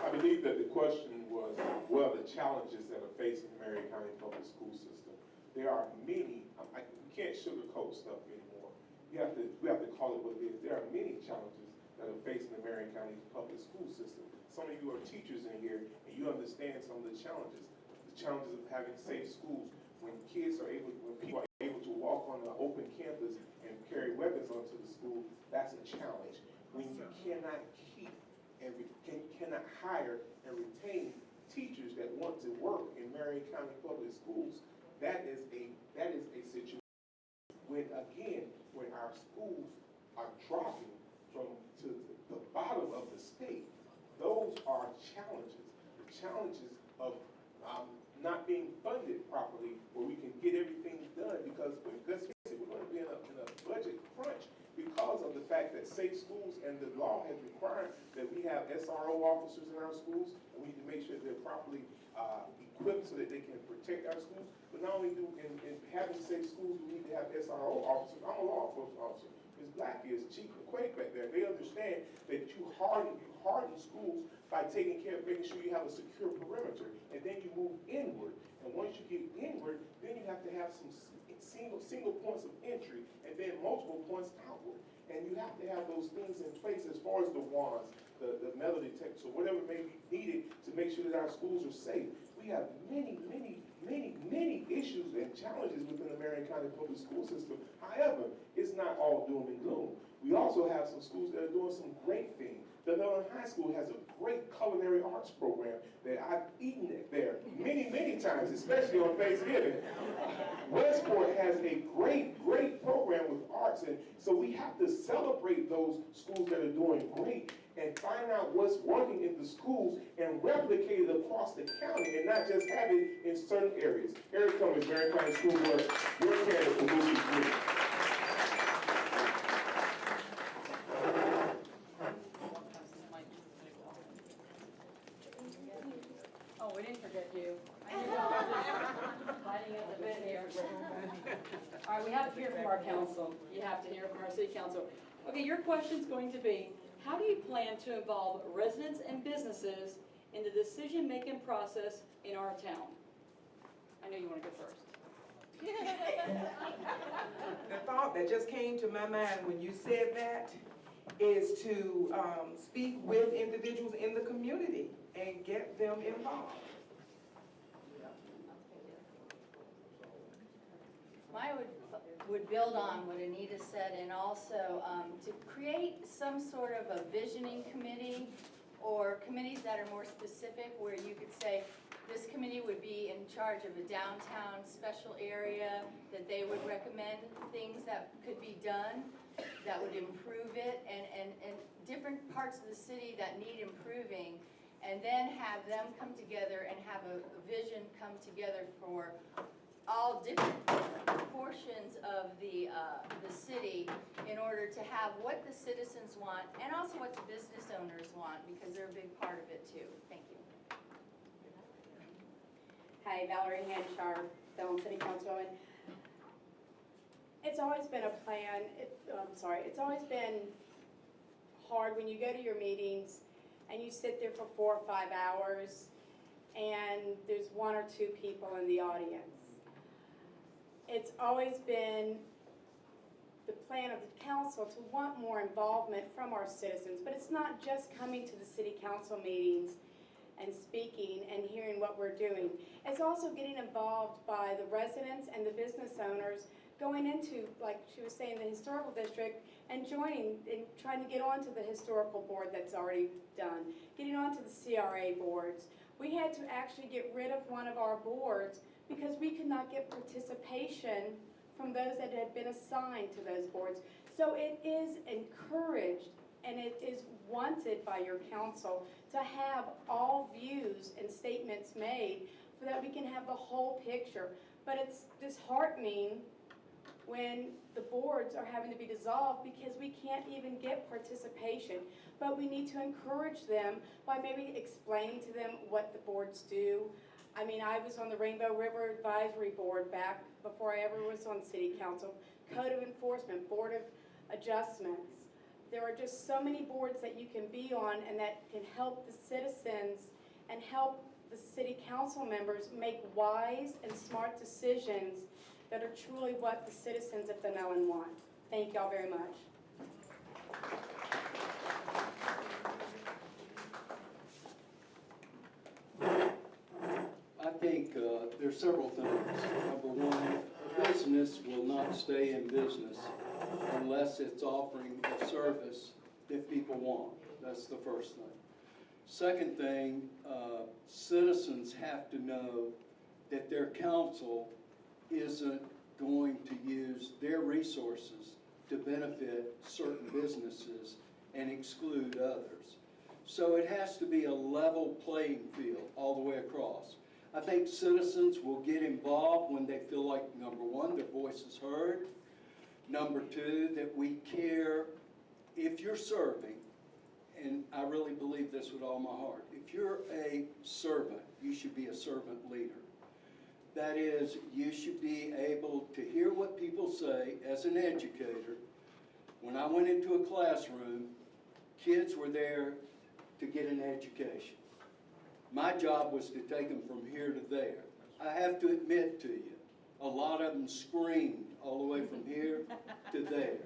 Speaker 10: I believe that the question was, what are the challenges that are facing the Marion County Public School System? There are many, we can't sugarcoat stuff anymore. We have to call it what it is. There are many challenges that are facing the Marion County Public School System. Some of you are teachers in here, and you understand some of the challenges. The challenges of having safe schools. When people are able to walk on an open campus and carry weapons onto the school, that's a challenge. When you cannot keep and cannot hire and retain teachers that want to work in Marion County Public Schools, that is a situation. When our schools are dropping to the bottom of the state, those are challenges. The challenges of not being funded properly, where we can get everything done, because let's face it, we're going to be in a budget crunch because of the fact that safe schools and the law has required that we have SRO officers in our schools, and we need to make sure they're properly equipped so that they can protect our schools. But not only do in having safe schools, we need to have SRO officers. I'm a law enforcement officer. Ms. Black is, Chief McQuaid back there. They understand that you harden schools by taking care of making sure you have a secure perimeter, and then you move inward. And once you get inward, then you have to have some single points of entry, and then multiple points outward. And you have to have those things in place as far as the wands, the metal detectors, or whatever may be needed to make sure that our schools are safe. We have many issues and challenges within the Marion County Public School System. However, it's not all doom and gloom. We also have some schools that are doing some great things. The Northern High School has a great culinary arts program that I've eaten it there many times, especially on Thanksgiving. Westport has a great program with arts, and so we have to celebrate those schools that are doing great and find out what's working in the schools and replicate it across the county and not just have it in certain areas. Eric Cummings, Marion County School Board, your candidate for Movie 3.
Speaker 3: Oh, we didn't forget you. Lighting up the bit here. All right, we have to hear from our council. You have to hear from our city council. Okay, your question's going to be, how do you plan to involve residents and businesses in the decision-making process in our town? I know you want to go first.
Speaker 14: The thought that just came to my mind when you said that is to speak with individuals in the community and get them involved.
Speaker 12: I would build on what Anita said, and also to create some sort of a visioning committee or committees that are more specific, where you could say this committee would be in charge of a downtown special area, that they would recommend things that could be done that would improve it, and different parts of the city that need improving, and then have them come together and have a vision come together for all different portions of the city in order to have what the citizens want and also what the business owners want, because they're a big part of it too. Thank you.
Speaker 13: Hi, Valerie Hanshar, Belleville City Councilwoman. It's always been a plan. It's always been hard when you go to your meetings and you sit there for 4 or 5 hours, and there's 1 or 2 people in the audience. It's always been the plan of the council to want more involvement from our citizens, but it's not just coming to the city council meetings and speaking and hearing what we're doing. It's also getting involved by the residents and the business owners going into, like she was saying, the historical district and joining and trying to get onto the historical board that's already done, getting onto the CRA boards. We had to actually get rid of one of our boards because we could not get participation from those that had been assigned to those boards. So it is encouraged and it is wanted by your council to have all views and statements made so that we can have the whole picture. But it's disheartening when the boards are having to be dissolved because we can't even get participation. But we need to encourage them by maybe explaining to them what the boards do. I mean, I was on the Rainbow River Advisory Board back before I ever was on City Council, Code of Enforcement, Board of Adjustments. There are just so many boards that you can be on and that can help the citizens and help the City Council members make wise and smart decisions that are truly what the citizens of Dunellen want. Thank y'all very much.
Speaker 11: I think there's several things. Number one, a business will not stay in business unless it's offering a service that people want. That's the first thing. Second thing, citizens have to know that their council isn't going to use their resources to benefit certain businesses and exclude others. So it has to be a level playing field all the way across. I think citizens will get involved when they feel like, number one, their voice is heard. Number two, that we care if you're serving, and I really believe this with all my heart. If you're a servant, you should be a servant leader. That is, you should be able to hear what people say as an educator. When I went into a classroom, kids were there to get an education. My job was to take them from here to there. I have to admit to you, a lot of them screamed all the way from here to there.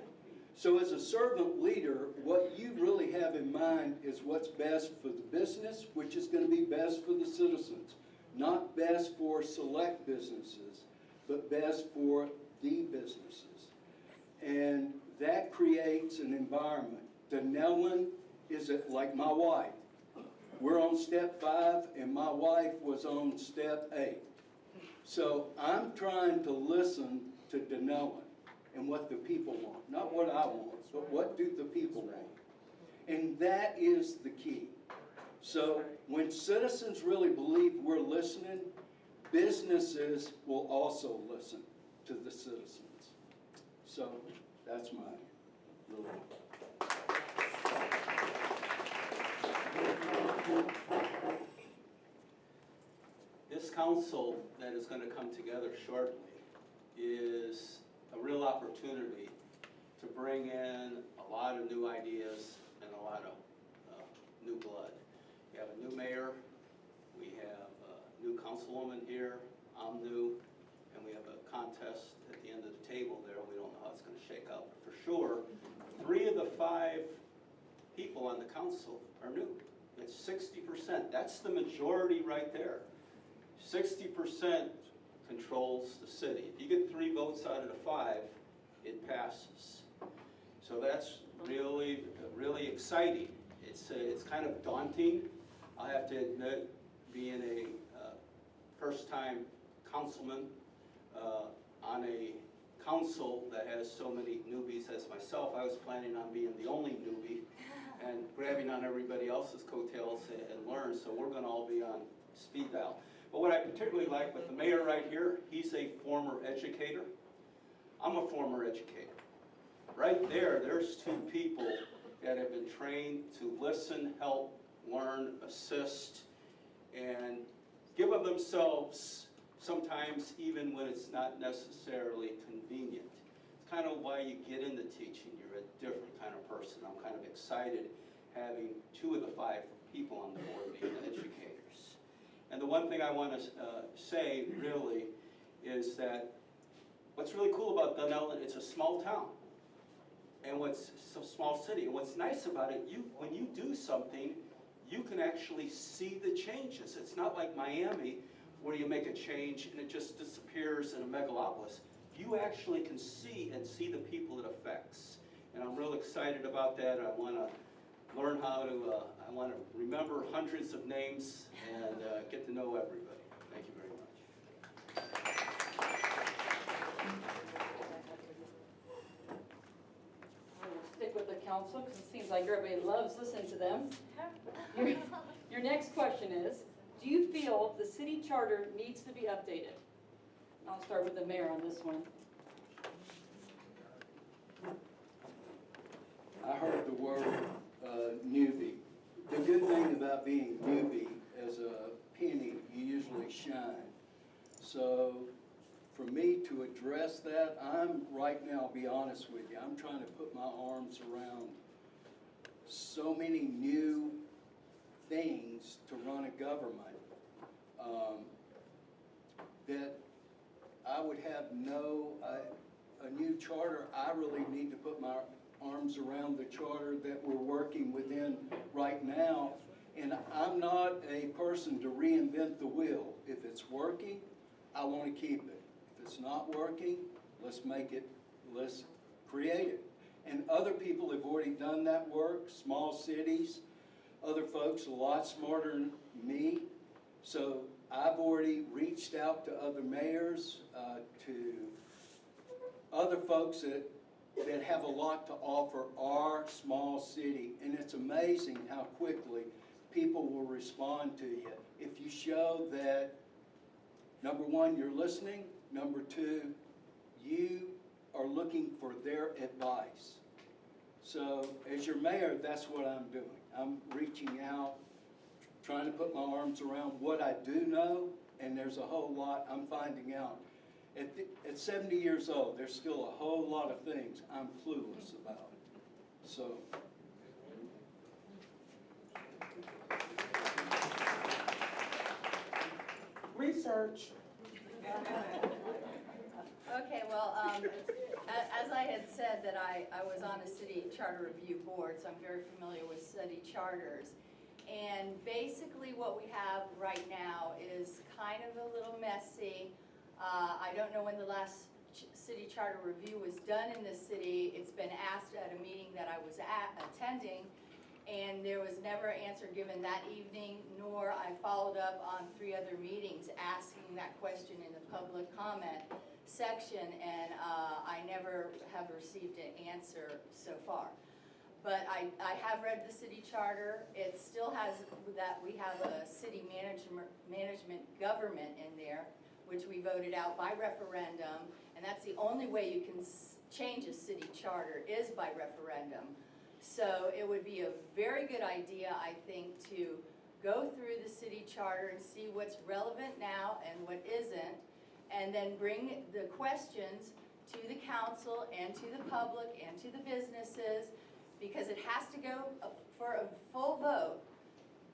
Speaker 11: So as a servant leader, what you really have in mind is what's best for the business, which is going to be best for the citizens. Not best for select businesses, but best for the businesses. And that creates an environment. Dunellen is like my wife. We're on step 5, and my wife was on step 8. So I'm trying to listen to Dunellen and what the people want. Not what I want, but what do the people want. And that is the key. So when citizens really believe we're listening, businesses will also listen to the citizens. So that's my little...
Speaker 15: This council that is going to come together shortly is a real opportunity to bring in a lot of new ideas and a lot of new blood. We have a new mayor, we have a new councilwoman here, I'm new, and we have a contest at the end of the table there. We don't know how it's going to shake out, but for sure, 3 of the 5 people on the council are new. It's 60%. That's the majority right there. 60% controls the city. If you get 3 votes out of the 5, it passes. So that's really, really exciting. It's kind of daunting. I have to admit, being a first-time councilman on a council that has so many newbies as myself, I was planning on being the only newbie and grabbing on everybody else's coattails and learn, so we're going to all be on speed dial. But what I particularly like with the mayor right here, he's a former educator. I'm a former educator. Right there, there's 2 people that have been trained to listen, help, learn, assist, and give of themselves sometimes even when it's not necessarily convenient. It's kind of why you get into teaching. You're a different kind of person. I'm kind of excited having 2 of the 5 people on the board being educators. And the one thing I want to say really is that what's really cool about Dunellen, it's a small town. And it's a small city. And what's nice about it, when you do something, you can actually see the changes. It's not like Miami, where you make a change and it just disappears in a megalopolis. You actually can see the people it affects. And I'm real excited about that. I want to learn how to, I want to remember hundreds of names and get to know everybody. Thank you very much.
Speaker 3: Stick with the council because it seems like everybody loves listening to them. Your next question is, do you feel the city charter needs to be updated? I'll start with the mayor on this one.
Speaker 11: I heard the word newbie. The good thing about being newbie, as a penny, you usually shine. So for me to address that, I'm right now, I'll be honest with you, I'm trying to put my arms around so many new things to run a government that I would have a new charter. I really need to put my arms around the charter that we're working within right now. And I'm not a person to reinvent the wheel. If it's working, I want to keep it. If it's not working, let's create it. And other people have already done that work, small cities, other folks a lot smarter than me. So I've already reached out to other mayors, to other folks that have a lot to offer our small city. And it's amazing how quickly people will respond to you. If you show that, number one, you're listening. Number two, you are looking for their advice. So as your mayor, that's what I'm doing. I'm reaching out, trying to put my arms around what I do know, and there's a whole lot I'm finding out. At 70 years old, there's still a whole lot of things I'm clueless about. So.
Speaker 14: Research.
Speaker 12: Okay, well, as I had said that I was on a city charter review board, so I'm very familiar with city charters. And basically what we have right now is kind of a little messy. I don't know when the last city charter review was done in the city. It's been asked at a meeting that I was attending, and there was never an answer given that evening, nor I followed up on 3 other meetings asking that question in the public comment section, and I never have received an answer so far. But I have read the city charter. It still has that we have a city management government in there, which we voted out by referendum, and that's the only way you can change a city charter is by referendum. So it would be a very good idea, I think, to go through the city charter and see what's relevant now and what isn't, and then bring the questions to the council and to the public and to the businesses, because it has to go for a full vote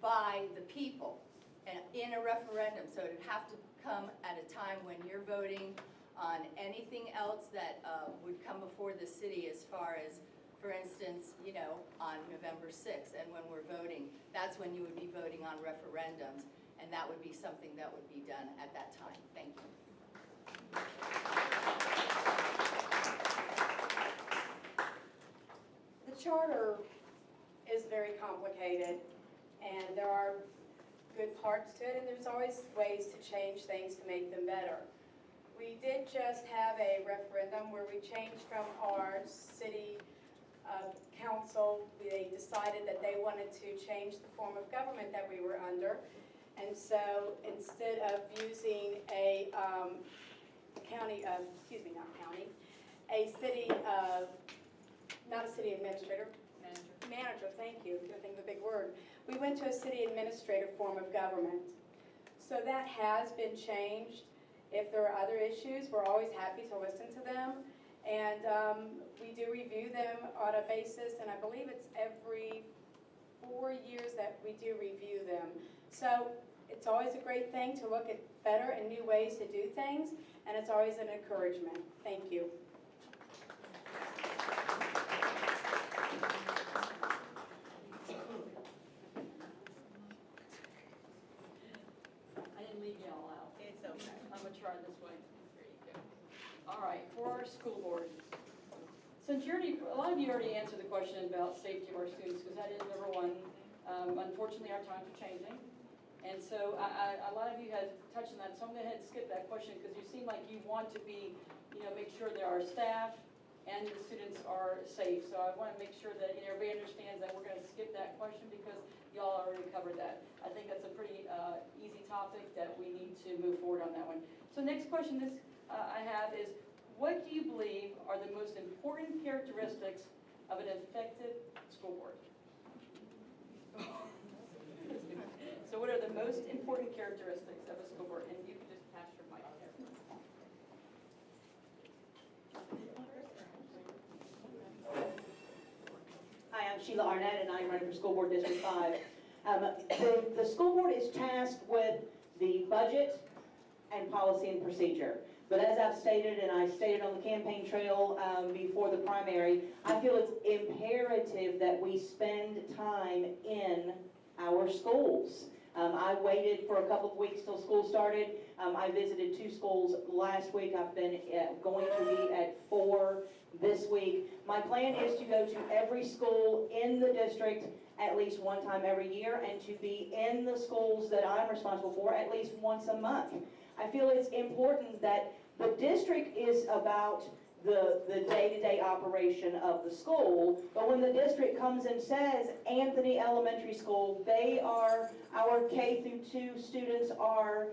Speaker 12: by the people and in a referendum. So it'd have to come at a time when you're voting on anything else that would come before the city, as far as, for instance, you know, on November 6th, and when we're voting, that's when you would be voting on referendums, and that would be something that would be done at that time. Thank you.
Speaker 13: The charter is very complicated, and there are good parts to it, and there's always ways to change things to make them better. We did just have a referendum where we changed from our city council. They decided that they wanted to change the form of government that we were under, and so instead of using a a city, not a city administrator, manager, thank you, I think the big word. We went to a city administrator form of government. So that has been changed. If there are other issues, we're always happy to listen to them. And we do review them on a basis, and I believe it's every 4 years that we do review them. So it's always a great thing to look at better and new ways to do things, and it's always an encouragement. Thank you.
Speaker 3: I didn't leave y'all out.
Speaker 6: It's okay.
Speaker 3: I'm gonna try this way. There you go. All right, for our school board. Since you already, a lot of you already answered the question about safety of our students, because that is number one. Unfortunately, our times are changing. And so a lot of you have touched on that, so I'm gonna head skip that question, because you seem like you want to be, make sure that our staff and the students are safe. So I want to make sure that everybody understands that we're going to skip that question because y'all already covered that. I think that's a pretty easy topic that we need to move forward on that one. So next question I have is, what do you believe are the most important characteristics of an effective school board? So what are the most important characteristics of a school board? And you can just pass your mic there.
Speaker 6: Hi, I'm Sheila Arnett, and I'm running for School Board District 5. The school board is tasked with the budget and policy and procedure. But as I've stated, and I stated on the campaign trail before the primary, I feel it's imperative that we spend time in our schools. I waited for a couple of weeks till school started. I visited 2 schools last week. I've been going to be at 4 this week. My plan is to go to every school in the district at least one time every year, and to be in the schools that I'm responsible for at least once a month. I feel it's important that the district is about the day-to-day operation of the school, but when the district comes and says, Anthony Elementary School, our K through 2 students are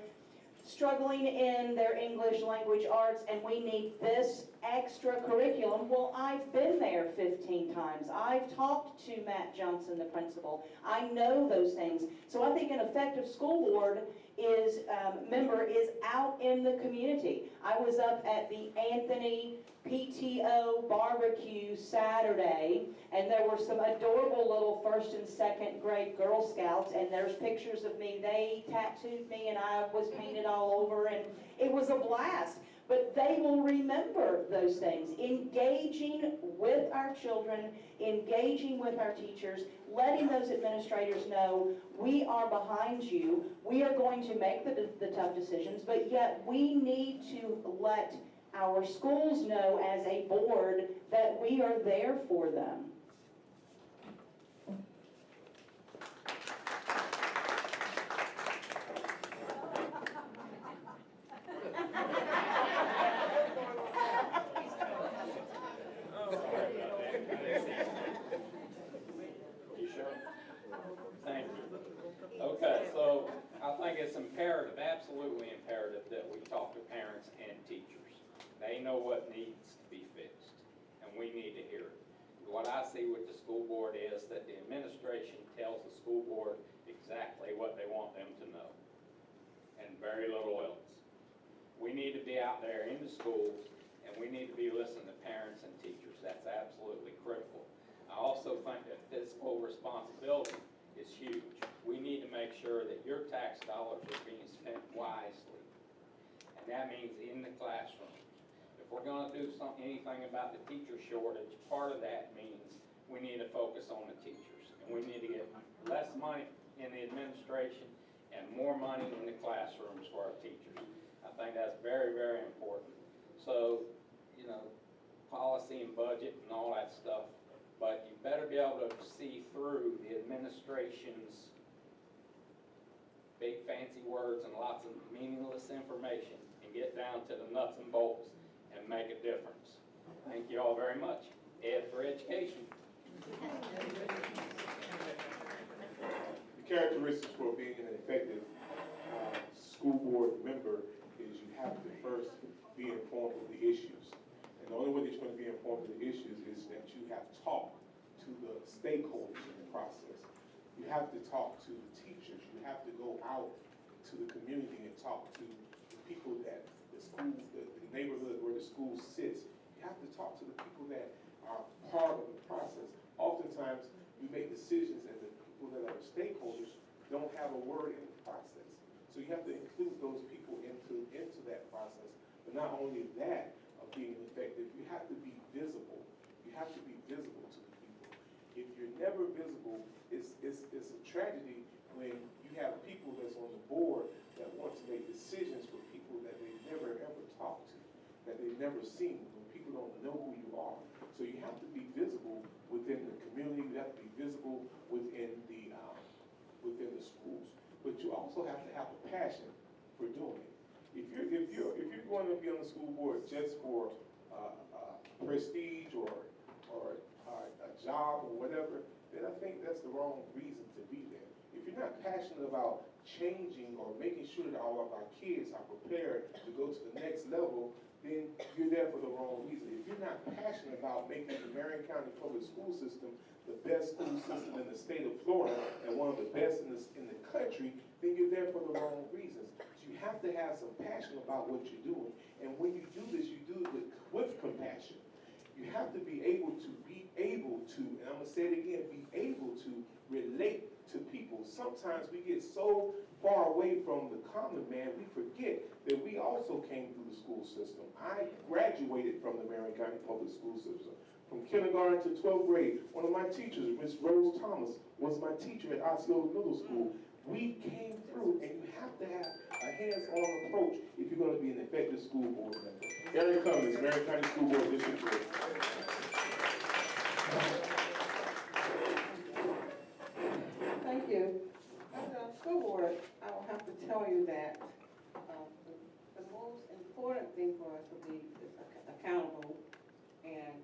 Speaker 6: struggling in their English language arts, and we need this extra curriculum. Well, I've been there 15 times. I've talked to Matt Johnson, the principal. I know those things. So I think an effective school board member is out in the community. I was up at the Anthony PTO barbecue Saturday, and there were some adorable little 1st and 2nd grade Girl Scouts, and there's pictures of me. They tattooed me, and I was painted all over, and it was a blast. But they will remember those things. Engaging with our children, engaging with our teachers, letting those administrators know we are behind you. We are going to make the tough decisions, but yet we need to let our schools know as a board that we are there for them.
Speaker 9: You sure? Thank you. Okay, so I think it's imperative, absolutely imperative, that we talk to parents and teachers. They know what needs to be fixed, and we need to hear it. What I see with the school board is that the administration tells the school board exactly what they want them to know, and very little else. We need to be out there in the schools, and we need to be listening to parents and teachers. That's absolutely critical. I also think that fiscal responsibility is huge. We need to make sure that your tax dollars are being spent wisely, and that means in the classroom. If we're going to do anything about the teacher shortage, part of that means we need to focus on the teachers, and we need to get less money in the administration and more money in the classrooms for our teachers. I think that's very, very important. So, policy and budget and all that stuff, but you better be able to see through the administration's big fancy words and lots of meaningless information and get down to the nuts and bolts and make a difference. Thank you all very much. Ed for Education.
Speaker 10: The characteristics for being an effective school board member is you have to first be informed of the issues. And the only way that you're going to be informed of the issues is that you have talked to the stakeholders in the process. You have to talk to the teachers. You have to go out to the community and talk to the people that the schools, the neighborhood where the school sits. You have to talk to the people that are part of the process. Oftentimes, we make decisions and the people people that are stakeholders don't have a word in the process. So you have to include those people into that process. But not only that of being effective, you have to be visible. You have to be visible to the people. If you're never visible, it's a tragedy when you have people that's on the board that want to make decisions for people that they've never ever talked to, that they've never seen, when people don't know who you are. So you have to be visible within the community, you have to be visible within the schools. But you also have to have a passion for doing it. If you're going to be on the school board just for prestige or a job or whatever, then I think that's the wrong reason to be there. If you're not passionate about changing or making sure that all of our kids are prepared to go to the next level, then you're there for the wrong reason. If you're not passionate about making the Marion County Public School System the best school system in the state of Florida and one of the best in the country, then you're there for the wrong reasons. So you have to have some passion about what you're doing. And when you do this, you do it with compassion. You have to be able to, and I'm going to say it again, be able to relate to people. Sometimes we get so far away from the common man, we forget that we also came through the school system. I graduated from the Marion County Public School System. From kindergarten to 12th grade, one of my teachers, Miss Rose Thomas, was my teacher at Osceola Middle School. We came through, and you have to have a hands-on approach if you're going to be an effective school board member. Eric Cummings, Marion County School Board District 3.
Speaker 8: Thank you. As a school board, I will have to tell you that the most important thing for us will be accountable, and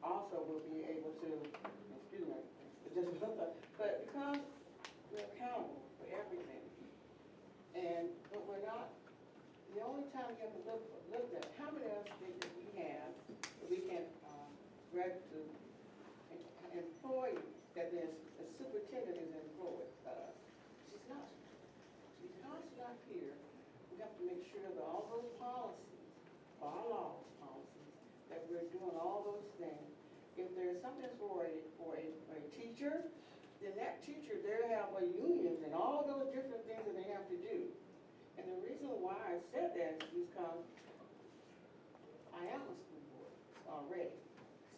Speaker 8: also will be able to, excuse me, but because we're accountable for everything, but we're not, the only time you have to look at how many of us think that we have, that we can register employees, that the superintendent is employed. She's not. Because she's not here, we have to make sure that all those policies, our laws, policies, that we're doing all those things. If there's something for a teacher, then that teacher, they have a union and all those different things that they have to do. And the reason why I said that is because I am a school board already.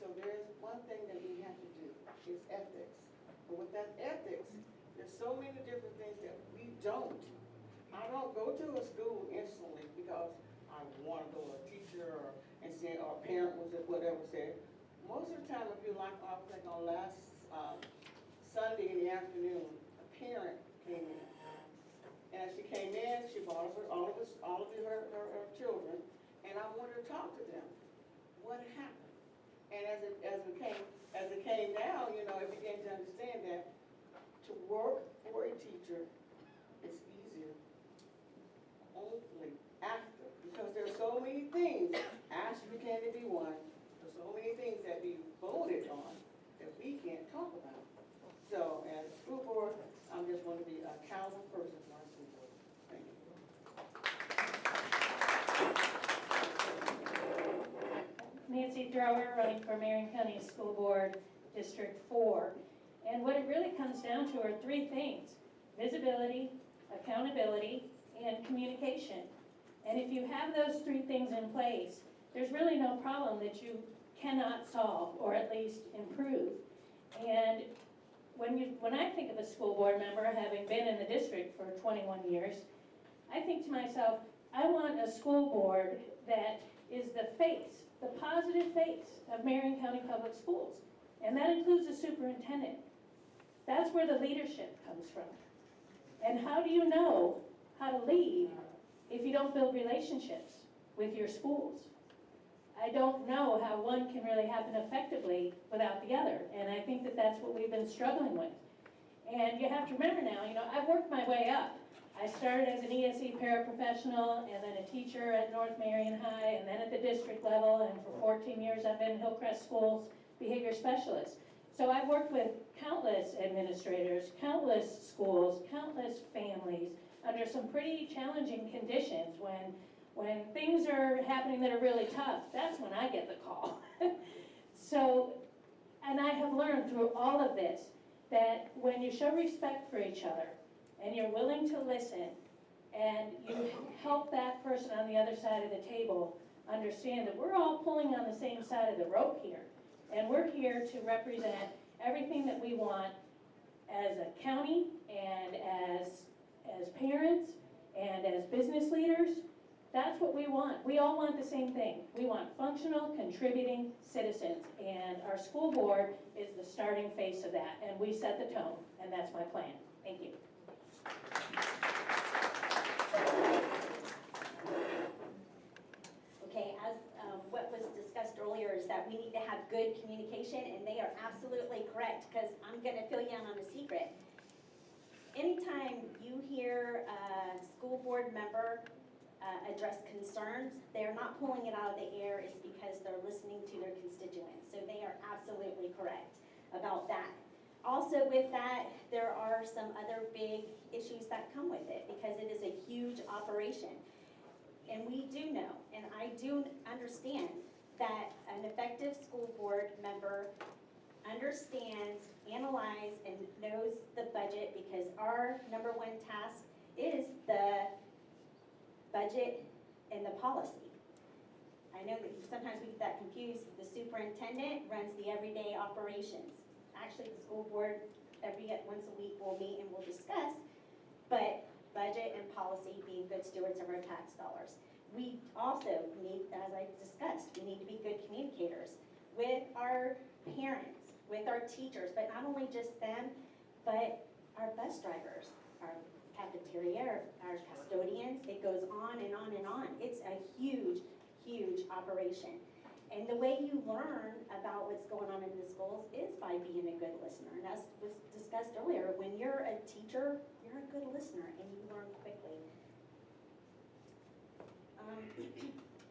Speaker 8: So there's one thing that we have to do, is ethics. But with that ethics, there's so many different things that we don't. I don't go to a school instantly because I want to go to a teacher or a parent was whatever said. Most of the time, if you like, I think on last Sunday in the afternoon, a parent came in. And as she came in, she brought all of her children, and I wanted to talk to them. What happened? And as it came down, you know, I began to understand that to work for a teacher is easier, hopefully, after. Because there's so many things, after you became to be one, there's so many things that we voted on that we can't talk about. So as a school board, I'm just going to be a accountable person for our school board. Thank you.
Speaker 7: Nancy Drower, running for Marion County School Board District 4. And what it really comes down to are three things: visibility, accountability, and communication. And if you have those three things in place, there's really no problem that you cannot solve or at least improve. And when I think of a school board member, having been in the district for 21 years, I think to myself, I want a school board that is the face, the positive face of Marion County Public Schools. And that includes the superintendent. That's where the leadership comes from. And how do you know how to lead if you don't build relationships with your schools? I don't know how one can really happen effectively without the other. And I think that that's what we've been struggling with. And you have to remember now, you know, I've worked my way up. I started as an ESE paraprofessional and then a teacher at North Marion High and then at the district level. And for 14 years I've been Hillcrest Schools behavior specialist. So I've worked with countless administrators, countless schools, countless families under some pretty challenging conditions. When things are happening that are really tough, that's when I get the call. So, and I have learned through all of this that when you show respect for each other and you're willing to listen and you help that person on the other side of the table understand that we're all pulling on the same side of the rope here. And we're here to represent everything that we want as a county and as parents and as business leaders. That's what we want. We all want the same thing. We want functional, contributing citizens, and our school board is the starting face of that, and we set the tone, and that's my plan. Thank you.
Speaker 1: Okay, as what was discussed earlier is that we need to have good communication, and they are absolutely correct, because I'm going to fill you in on a secret. Anytime you hear a school board member address concerns, they're not pulling it out of the air, it's because they're listening to their constituents. So they are absolutely correct about that. Also with that, there are some other big issues that come with it, because it is a huge operation. And we do know, and I do understand, that an effective school board member understands, analyzes, and knows the budget, because our number one task is the budget and the policy. I know that sometimes we get that confused. The superintendent runs the everyday operations. Actually, the school board once a week will meet and we'll discuss, but budget and policy, being good stewards of our tax dollars. We also need, as I discussed, we need to be good communicators with our parents, with our teachers, but not only just them, but our bus drivers, our cafeteria, our custodians. It goes on and on and on. It's a huge, huge operation. And the way you learn about what's going on in the schools is by being a good listener. And as was discussed earlier, when you're a teacher, you're a good listener and you learn quickly.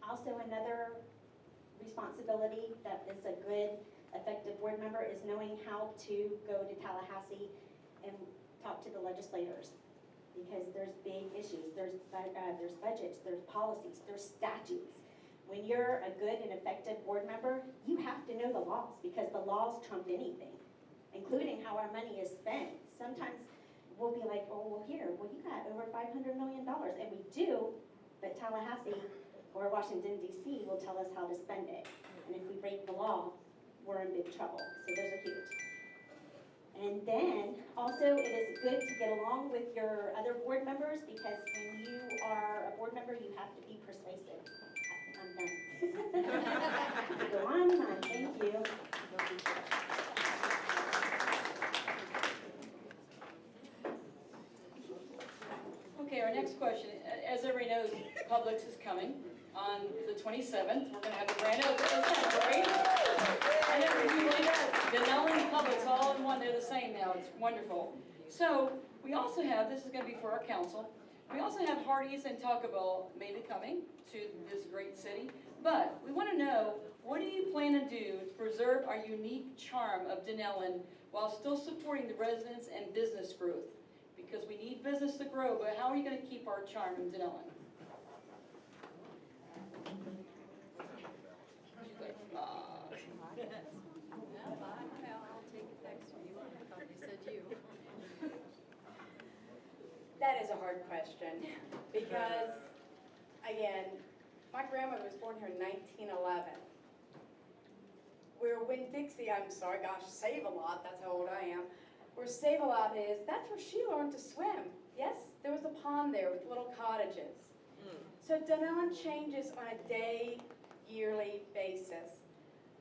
Speaker 1: Also, another responsibility that is a good, effective board member is knowing how to go to Tallahassee and talk to the legislators, because there's big issues. There's budgets, there's policies, there's statutes. When you're a good and effective board member, you have to know the laws, because the laws trump anything, including how our money is spent. Sometimes we'll be like, oh, well, here, well, you got over $500 million, and we do, but Tallahassee or Washington, D.C. will tell us how to spend it. And if we break the law, we're in big trouble. So those are huge. And then, also, it is good to get along with your other board members, because when you are a board member, you have to be persuasive. I'm done. Go on, thank you.
Speaker 3: Okay, our next question. As everybody knows, Publix is coming on the 27th. We're going to have a grand opening. Isn't that great? I never usually do. Denali and Publix all in one. They're the same now. It's wonderful. So we also have, this is going to be for our council, we also have Hardee's and Taco Bell maybe coming to this great city. But we want to know, what do you plan to do to preserve our unique charm of Denellen while still supporting the residents and business growth? Because we need business to grow, but how are you going to keep our charm in Denellen? She's like,
Speaker 12: I'll take it next to you. I probably said you. That is a hard question, because, again, my grandmother was born here in 1911. Where Winn-Dixie, I'm sorry, gosh, Save-A-Lot, that's how old I am. Where Save-A-Lot is, that's where she learned to swim. Yes, there was a pond there with little cottages. So Denellen changes on a day, yearly basis.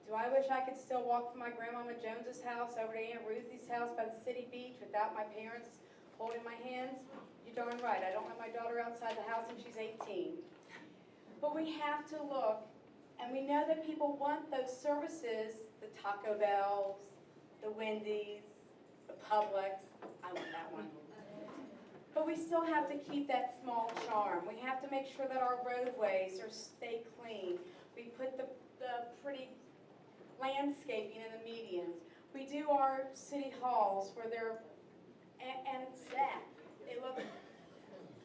Speaker 12: Do I wish I could still walk from my grandmama Jones's house over to Aunt Ruthie's house by the city beach without my parents holding my hands? You're darn right. I don't let my daughter outside the house and she's 18. But we have to look, and we know that people want those services, the Taco Bells, the Wendy's, the Publix. I want that one. But we still have to keep that small charm. We have to make sure that our roadways stay clean. We put the pretty landscaping in the medians. We do our city halls where they're, and it's that. They look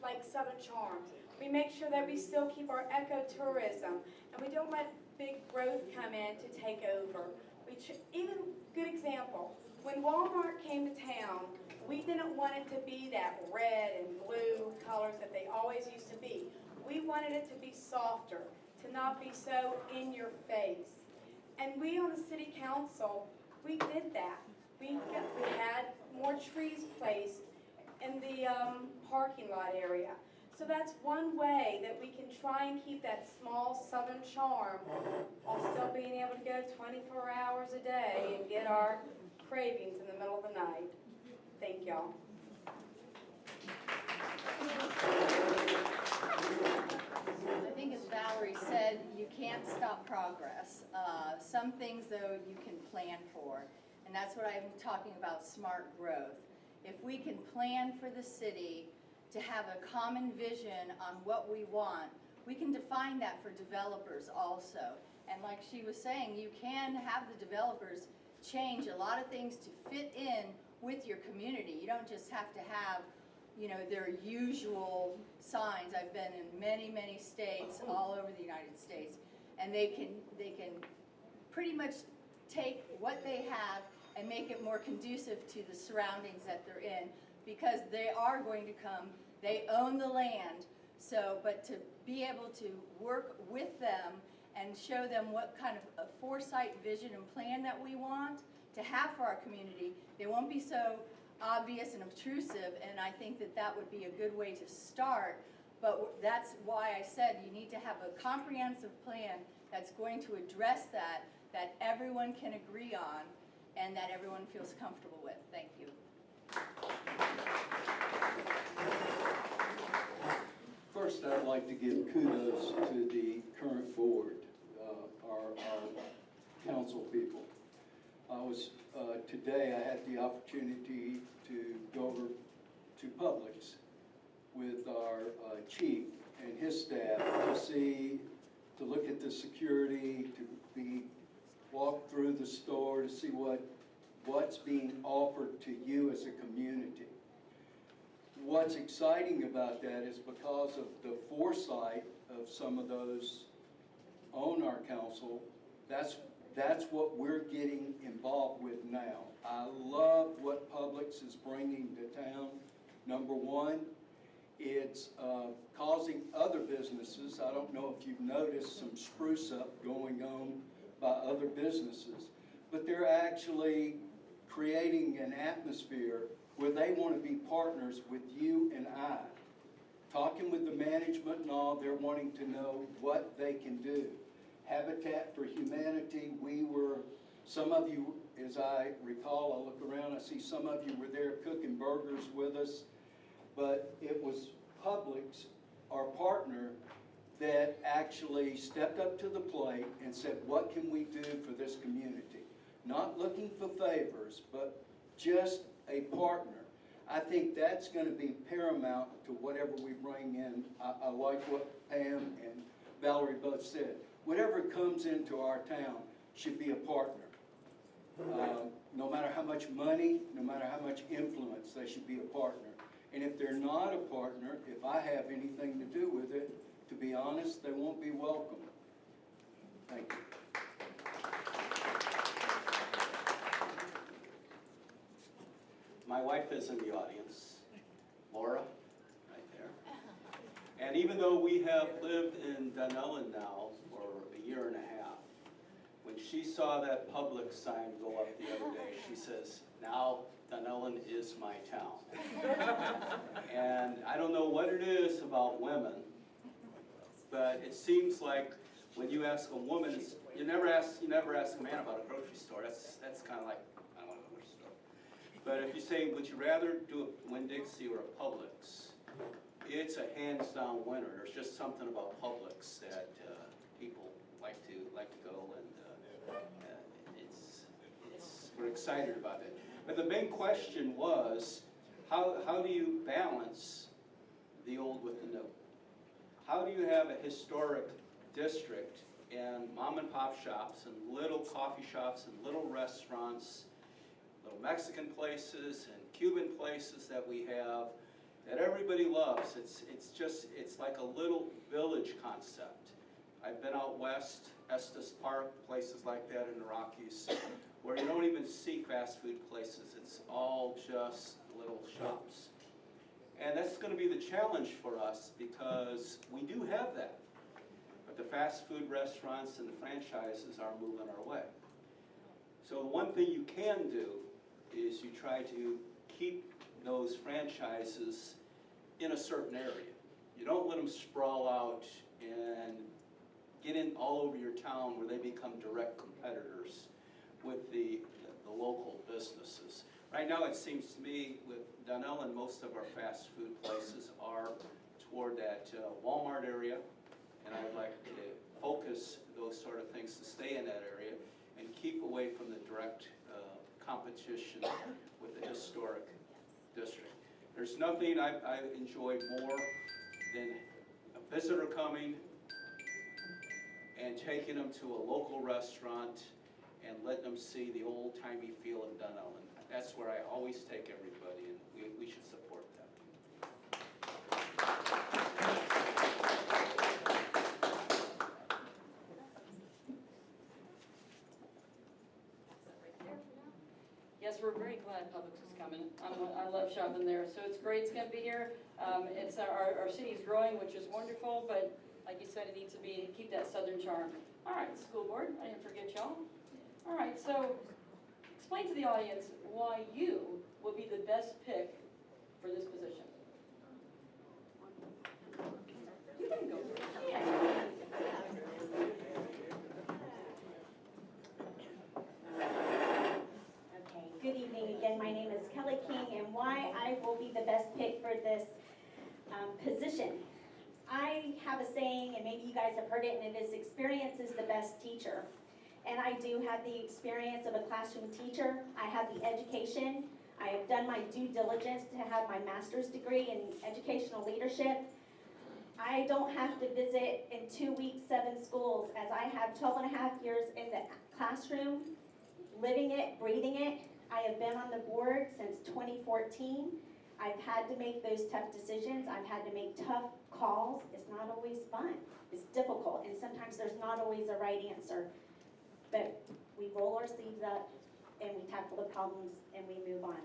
Speaker 12: like Southern charms. We make sure that we still keep our ecotourism, and we don't let big growth come in to take over. Even, good example,
Speaker 13: When Walmart came to town, we didn't want it to be that red and blue colors that they always used to be. We wanted it to be softer, to not be so in your face. And we on the city council, we did that. We had more trees placed in the parking lot area. So that's one way that we can try and keep that small southern charm while still being able to go 24 hours a day and get our cravings in the middle of the night. Thank y'all.
Speaker 12: I think as Valerie said, you can't stop progress. Some things, though, you can plan for. And that's what I'm talking about, smart growth. If we can plan for the city to have a common vision on what we want, we can define that for developers also. And like she was saying, you can have the developers change a lot of things to fit in with your community. You don't just have to have, you know, their usual signs. I've been in many, many states all over the United States, and they can pretty much take what they have and make it more conducive to the surroundings that they're in, because they are going to come, they own the land. So, but to be able to work with them and show them what kind of a foresight, vision, and plan that we want to have for our community, they won't be so obvious and obtrusive, and I think that that would be a good way to start. But that's why I said you need to have a comprehensive plan that's going to address that everyone can agree on and that everyone feels comfortable with. Thank you.
Speaker 11: First, I'd like to give kudos to the current board, our council people. Today I had the opportunity to go over to Publix with our chief and his staff to look at the security, to walk through the store to see what's being offered to you as a community. What's exciting about that is because of the foresight of some of those on our council, that's what we're getting involved with now. I love what Publix is bringing to town. Number one, it's causing other businesses, I don't know if you've noticed some spruce up going on by other businesses, but they're actually creating an atmosphere where they want to be partners with you and I. Talking with the management and all, they're wanting to know what they can do. Habitat for Humanity, some of you, as I recall, I look around, I see some of you were there cooking burgers with us, but it was Publix, our partner, that actually stepped up to the plate and said, what can we do for this community? Not looking for favors, but just a partner. I think that's going to be paramount to whatever we bring in. I like what Pam and Valerie both said. Whatever comes into our town should be a partner. No matter how much money, no matter how much influence, they should be a partner. And if they're not a partner, if I have anything to do with it, to be honest, they won't be welcome. Thank you.
Speaker 15: My wife is in the audience, Laura, right there. And even though we have lived in Dunellen now for a year and a half, when she saw that Publix sign go up the other day, she says, now Dunellen is my town. And I don't know what it is about women, but it seems like when you ask a woman, you never ask a man about a grocery store. That's kind of like, I don't want to go to the store. But if you say, would you rather do a Winn-Dixie or a Publix, it's a hands-down winner. There's just something about Publix that people like to go, and we're excited about it. But the main question was, how do you balance the old with the new? How do you have a historic district and mom and pop shops and little coffee shops and little restaurants, little Mexican places and Cuban places that we have that everybody loves? It's like a little village concept. I've been out west, Estes Park, places like that in the Rockies, where you don't even see fast food places. It's all just little shops. And that's going to be the challenge for us because we do have that. But the fast food restaurants and the franchises are moving our way. So one thing you can do is you try to keep those franchises in a certain area. You don't let them sprawl out and get in all over your town where they become direct competitors with the local businesses. Right now, it seems to me with Dunellen, most of our fast food places are toward that Walmart area, and I'd like to focus those sort of things to stay in that area and keep away from the direct competition with the historic district. There's nothing I enjoy more than a visitor coming and taking them to a local restaurant and letting them see the old-timey feel of Dunellen. That's where I always take everybody, and we should support that.
Speaker 3: Yes, we're very glad Publix is coming. I love shopping there, so it's great it's going to be here. It's our city is growing, which is wonderful, but like you said, it needs to keep that southern charm. All right, school board, I didn't forget y'all. All right, so explain to the audience why you will be the best pick for this position. You can go. Yeah.
Speaker 1: Okay, good evening again. My name is Kelly King, and why I will be the best pick for this position. I have a saying, and maybe you guys have heard it, and it is experience is the best teacher. And I do have the experience of a classroom teacher. I have the education. I have done my due diligence to have my master's degree in educational leadership. I don't have to visit in 2 weeks 7 schools, as I have 12 and a half years in the classroom, living it, breathing it. I have been on the board since 2014. I've had to make those tough decisions. I've had to make tough calls. It's not always fun. It's difficult, and sometimes there's not always a right answer. But we roll our sleeves up and we tackle the problems and we move on.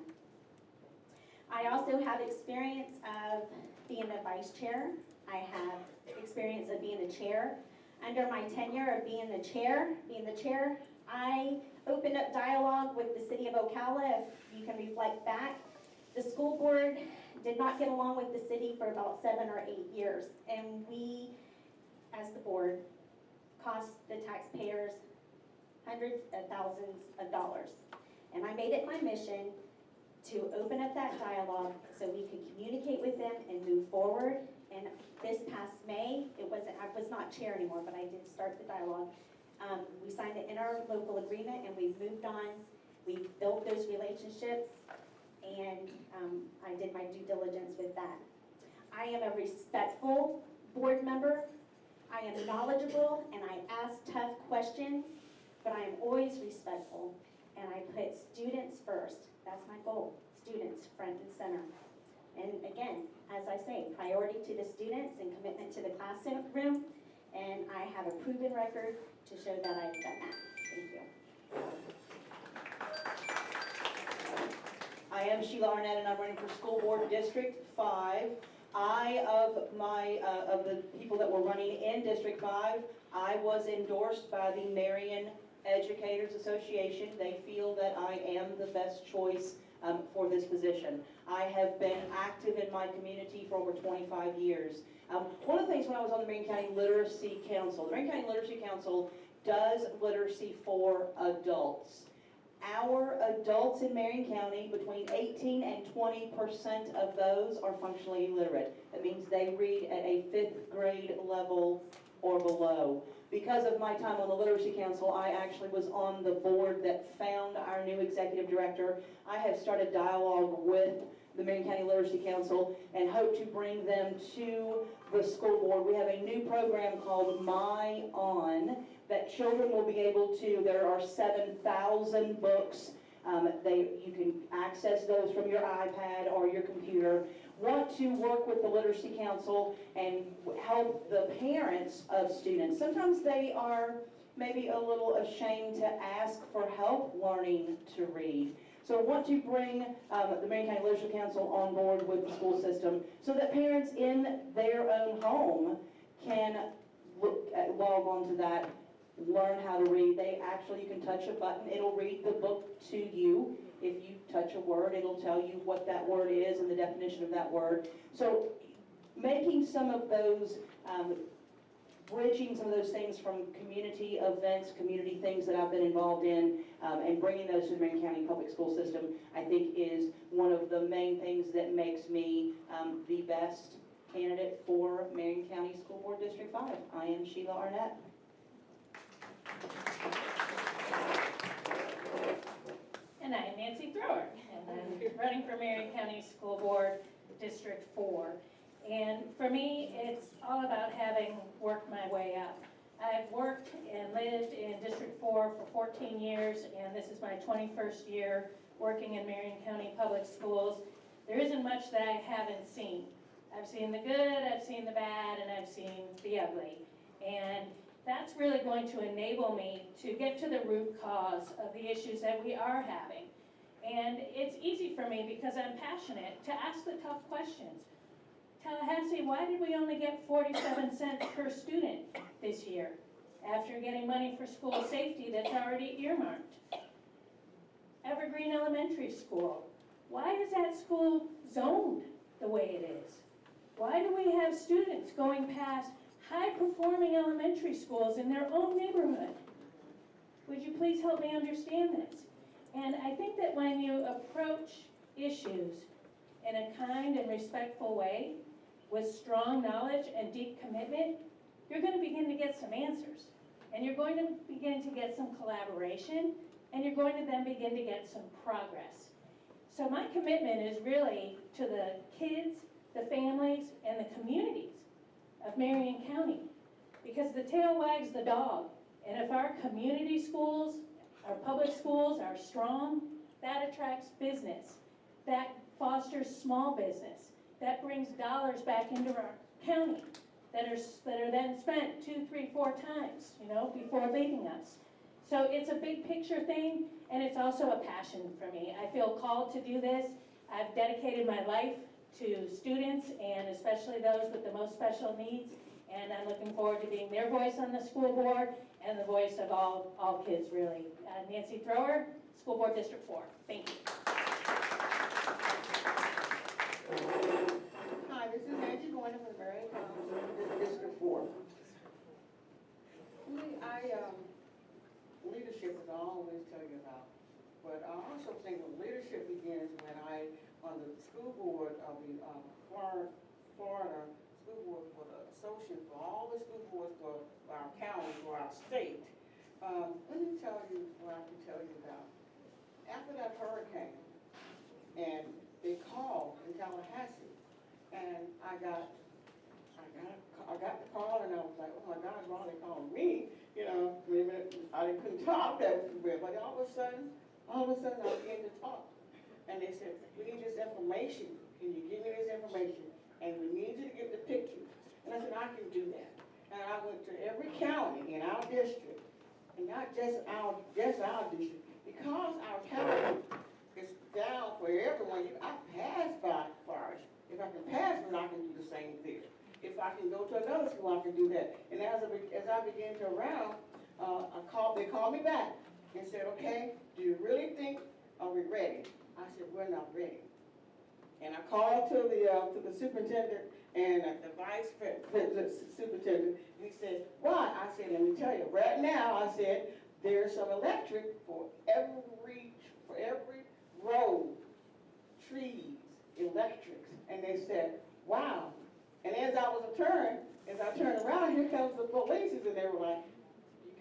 Speaker 1: I also have experience of being a vice chair. I have experience of being a chair. Under my tenure of being the chair, I opened up dialogue with the city of Ocala, if you can reflect back. The school board did not get along with the city for about 7 or 8 years, and we, as the board, cost the taxpayers hundreds of thousands of dollars. And I made it my mission to open up that dialogue so we could communicate with them and move forward. And this past May, I was not chair anymore, but I did start the dialogue. We signed the interlocal agreement and we've moved on. We've built those relationships, and I did my due diligence with that. I am a respectful board member. I am knowledgeable and I ask tough questions, but I am always respectful and I put students first. That's my goal, students front and center. And again, as I say, priority to the students and commitment to the classroom, and I have a proven record to show that I've done that. Thank you.
Speaker 6: I am Sheila Arnett, and I'm running for School Board District 5. Of the people that were running in District 5, I was endorsed by the Marion Educators Association. They feel that I am the best choice for this position. I have been active in my community for over 25 years. One of the things when I was on the Marion County Literacy Council, the Marion County Literacy Council does literacy for adults. Our adults in Marion County, between 18 and 20% of those are functionally illiterate. That means they read at a 5th grade level or below. Because of my time on the Literacy Council, I actually was on the board that found our new executive director. I have started dialogue with the Marion County Literacy Council and hope to bring them to the school board. We have a new program called My On that children will be able to, there are 7,000 books. You can access those from your iPad or your computer. Want to work with the Literacy Council and help the parents of students. Sometimes they are
Speaker 3: maybe a little ashamed to ask for help learning to read. So I want to bring the Marion County Literacy Council on board with the school system so that parents in their own home can log on to that, learn how to read. You can touch a button, it'll read the book to you. If you touch a word, it'll tell you what that word is and the definition of that word. So making some of those, bridging some of those things from community events, community things that I've been involved in, and bringing those to the Marion County Public School System, I think is one of the main things that makes me the best candidate for Marion County School Board District 5. I am Sheila Arnett.
Speaker 7: And I'm Nancy Thrower, and I'm running for Marion County School Board District 4. And for me, it's all about having worked my way up. I've worked and lived in District 4 for 14 years, and this is my 21st year working in Marion County Public Schools. There isn't much that I haven't seen. I've seen the good, I've seen the bad, and I've seen the ugly. And that's really going to enable me to get to the root cause of the issues that we are having. And it's easy for me because I'm passionate to ask the tough questions. Tallahassee, why did we only get 47 cents per student this year after getting money for school safety that's already earmarked? Evergreen Elementary School, why is that school zoned the way it is? Why do we have students going past high-performing elementary schools in their own neighborhood? Would you please help me understand this? And I think that when you approach issues in a kind and respectful way, with strong knowledge and deep commitment, you're going to begin to get some answers. And you're going to begin to get some collaboration, and you're going to then begin to get some progress. So my commitment is really to the kids, the families, and the communities of Marion County, because the tail wags the dog. And if our community schools, our public schools are strong, that attracts business, that fosters small business, that brings dollars back into our county that are then spent 2, 3, 4 times, before leaving us. So it's a big picture thing, and it's also a passion for me. I feel called to do this. I've dedicated my life to students, and especially those with the most special needs, and I'm looking forward to being their voice on the school board and the voice of all kids, really. Nancy Thrower, School Board District 4. Thank you.
Speaker 8: Hi, this is Angie Gordon from Marion County District 4. Leadership is all I always tell you about. But I also think that leadership begins when on the school board of the Florida School Board for the associate for all the school boards for our county, for our state. Let me tell you what I can tell you about. After that hurricane, and they called in Tallahassee, and I got the call, and I was like, oh my God, why are they calling me? I couldn't talk that well, but all of a sudden I began to talk. And they said, we need this information. Can you give me this information? And we need you to give the pictures. And I said, I can do that. And I went to every county in our district, and not just our district, because our county is down for everyone. I pass by Forest. If I can pass it, I can do the same there. If I can go to another school, I can do that. And as I began to round, they called me back and said, okay, do you really think, are we ready? I said, we're not ready. And I called to the superintendent and the vice superintendent, and he said, why? I said, let me tell you, right now, I said, there's some electric for every road, trees, electrics. And they said, wow. And as I turned around, here comes the police, and they were like,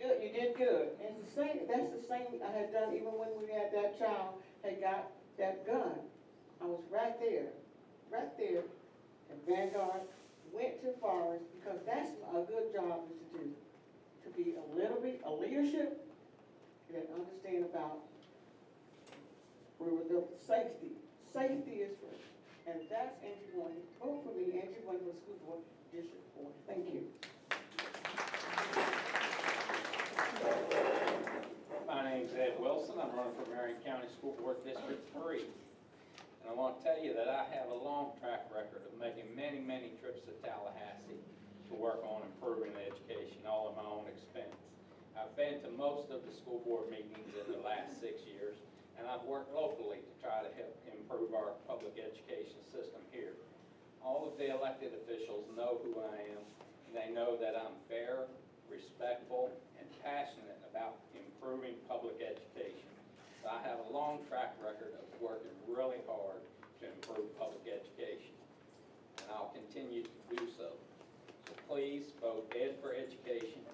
Speaker 8: you did good. And it's the same, that's the same I had done even when we had that child had got that gun. I was right there, and Vanguard went to Forest, because that's a good job to do, to be a leadership that understand about the safety. Safety is first. And that's Angie Gordon. Vote for me, Angie Gordon, for School Board District 4. Thank you.
Speaker 9: I'm running for Marion County School Board District 3. And I want to tell you that I have a long track record of making many, many trips to Tallahassee to work on improving education, all at my own expense. I've been to most of the school board meetings in the last 6 years, and I've worked locally to try to help improve our public education system here. All of the elected officials know who I am, and they know that I'm fair, respectful, and passionate about improving public education. So I have a long track record of working really hard to improve public education, and I'll continue to do so. So please vote Ed for Education.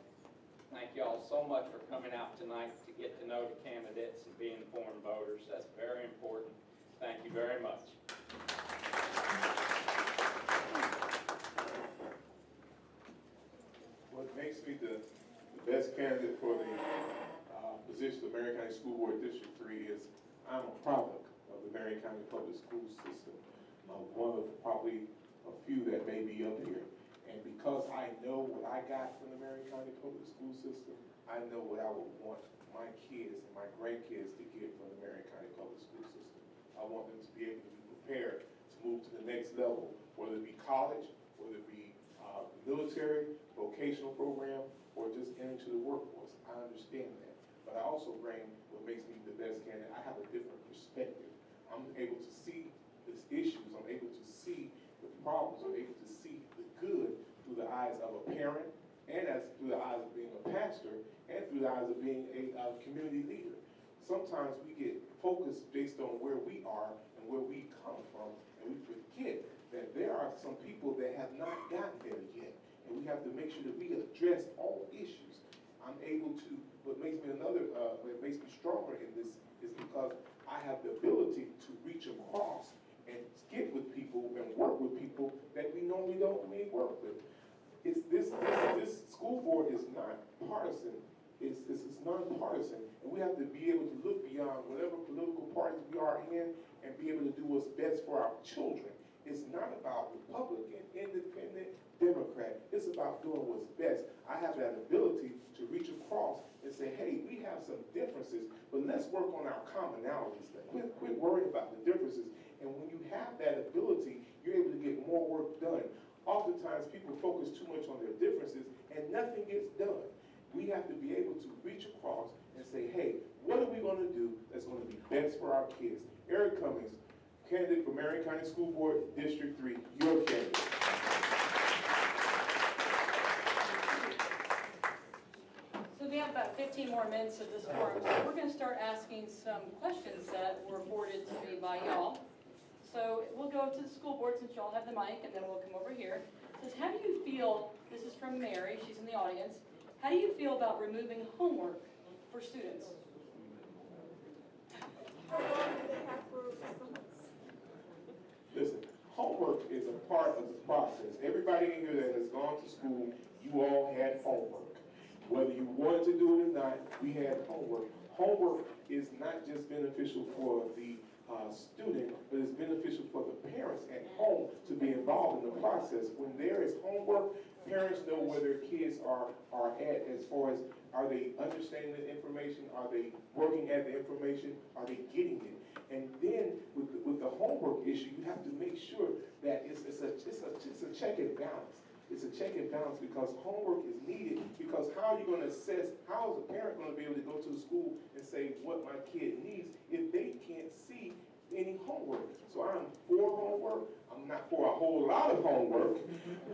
Speaker 9: Thank you all so much for coming out tonight to get to know the candidates and be informed voters. That's very important. Thank you very much.
Speaker 10: What makes me the best candidate for the position of Marion County School Board District 3 is I'm a product of the Marion County Public School System. One of probably a few that may be up here. And because I know what I got from the Marion County Public School System, I know what I would want my kids and my grandkids to get from the Marion County Public School System. I want them to be able to be prepared to move to the next level, whether it be college, whether it be military, vocational program, or just into the workforce. I understand that. But I also bring what makes me the best candidate. I have a different perspective. I'm able to see these issues. I'm able to see the problems. I'm able to see the good through the eyes of a parent, and through the eyes of being a pastor, and through the eyes of being a community leader. Sometimes we get focused based on where we are and where we come from, and we forget that there are some people that have not gotten there yet, and we have to make sure that we address all issues. I'm able to, what makes me stronger in this is because I have the ability to reach across and get with people and work with people that we normally don't work with. This school board is not partisan. It's nonpartisan, and we have to be able to look beyond whatever political parties we are in and be able to do what's best for our children. It's not about Republican, Independent, Democrat. It's about doing what's best. I have that ability to reach across and say, hey, we have some differences, but let's work on our commonalities. Quit worrying about the differences. And when you have that ability, you're able to get more work done. Oftentimes, people focus too much on their differences, and nothing gets done. We have to be able to reach across and say, hey, what are we going to do that's going to be best for our kids? Eric Cummings, candidate for Marion County School Board, District 3, your candidate.
Speaker 3: So we have about 15 more minutes of this forum, so we're going to start asking some questions that were forwarded to me by y'all. So we'll go to the school board since y'all have the mic, and then we'll come over here. It says, how do you feel, this is from Mary, she's in the audience, how do you feel about removing homework for students?
Speaker 8: How long do they have for months?
Speaker 10: Listen, homework is a part of the process. Everybody in here that has gone to school, you all had homework. Whether you wanted to do it or not, we had homework. Homework is not just beneficial for the student, but it's beneficial for the parents at home to be involved in the process. When there is homework, parents know where their kids are at as far as, are they understanding the information? Are they working at the information? Are they getting it? And then with the homework issue, you have to make sure that it's a check and balance. It's a check and balance because homework is needed, because how are you going to assess, how is a parent going to be able to go to the school and say what my kid needs if they can't see any homework? So I'm for homework. I'm not for a whole lot of homework,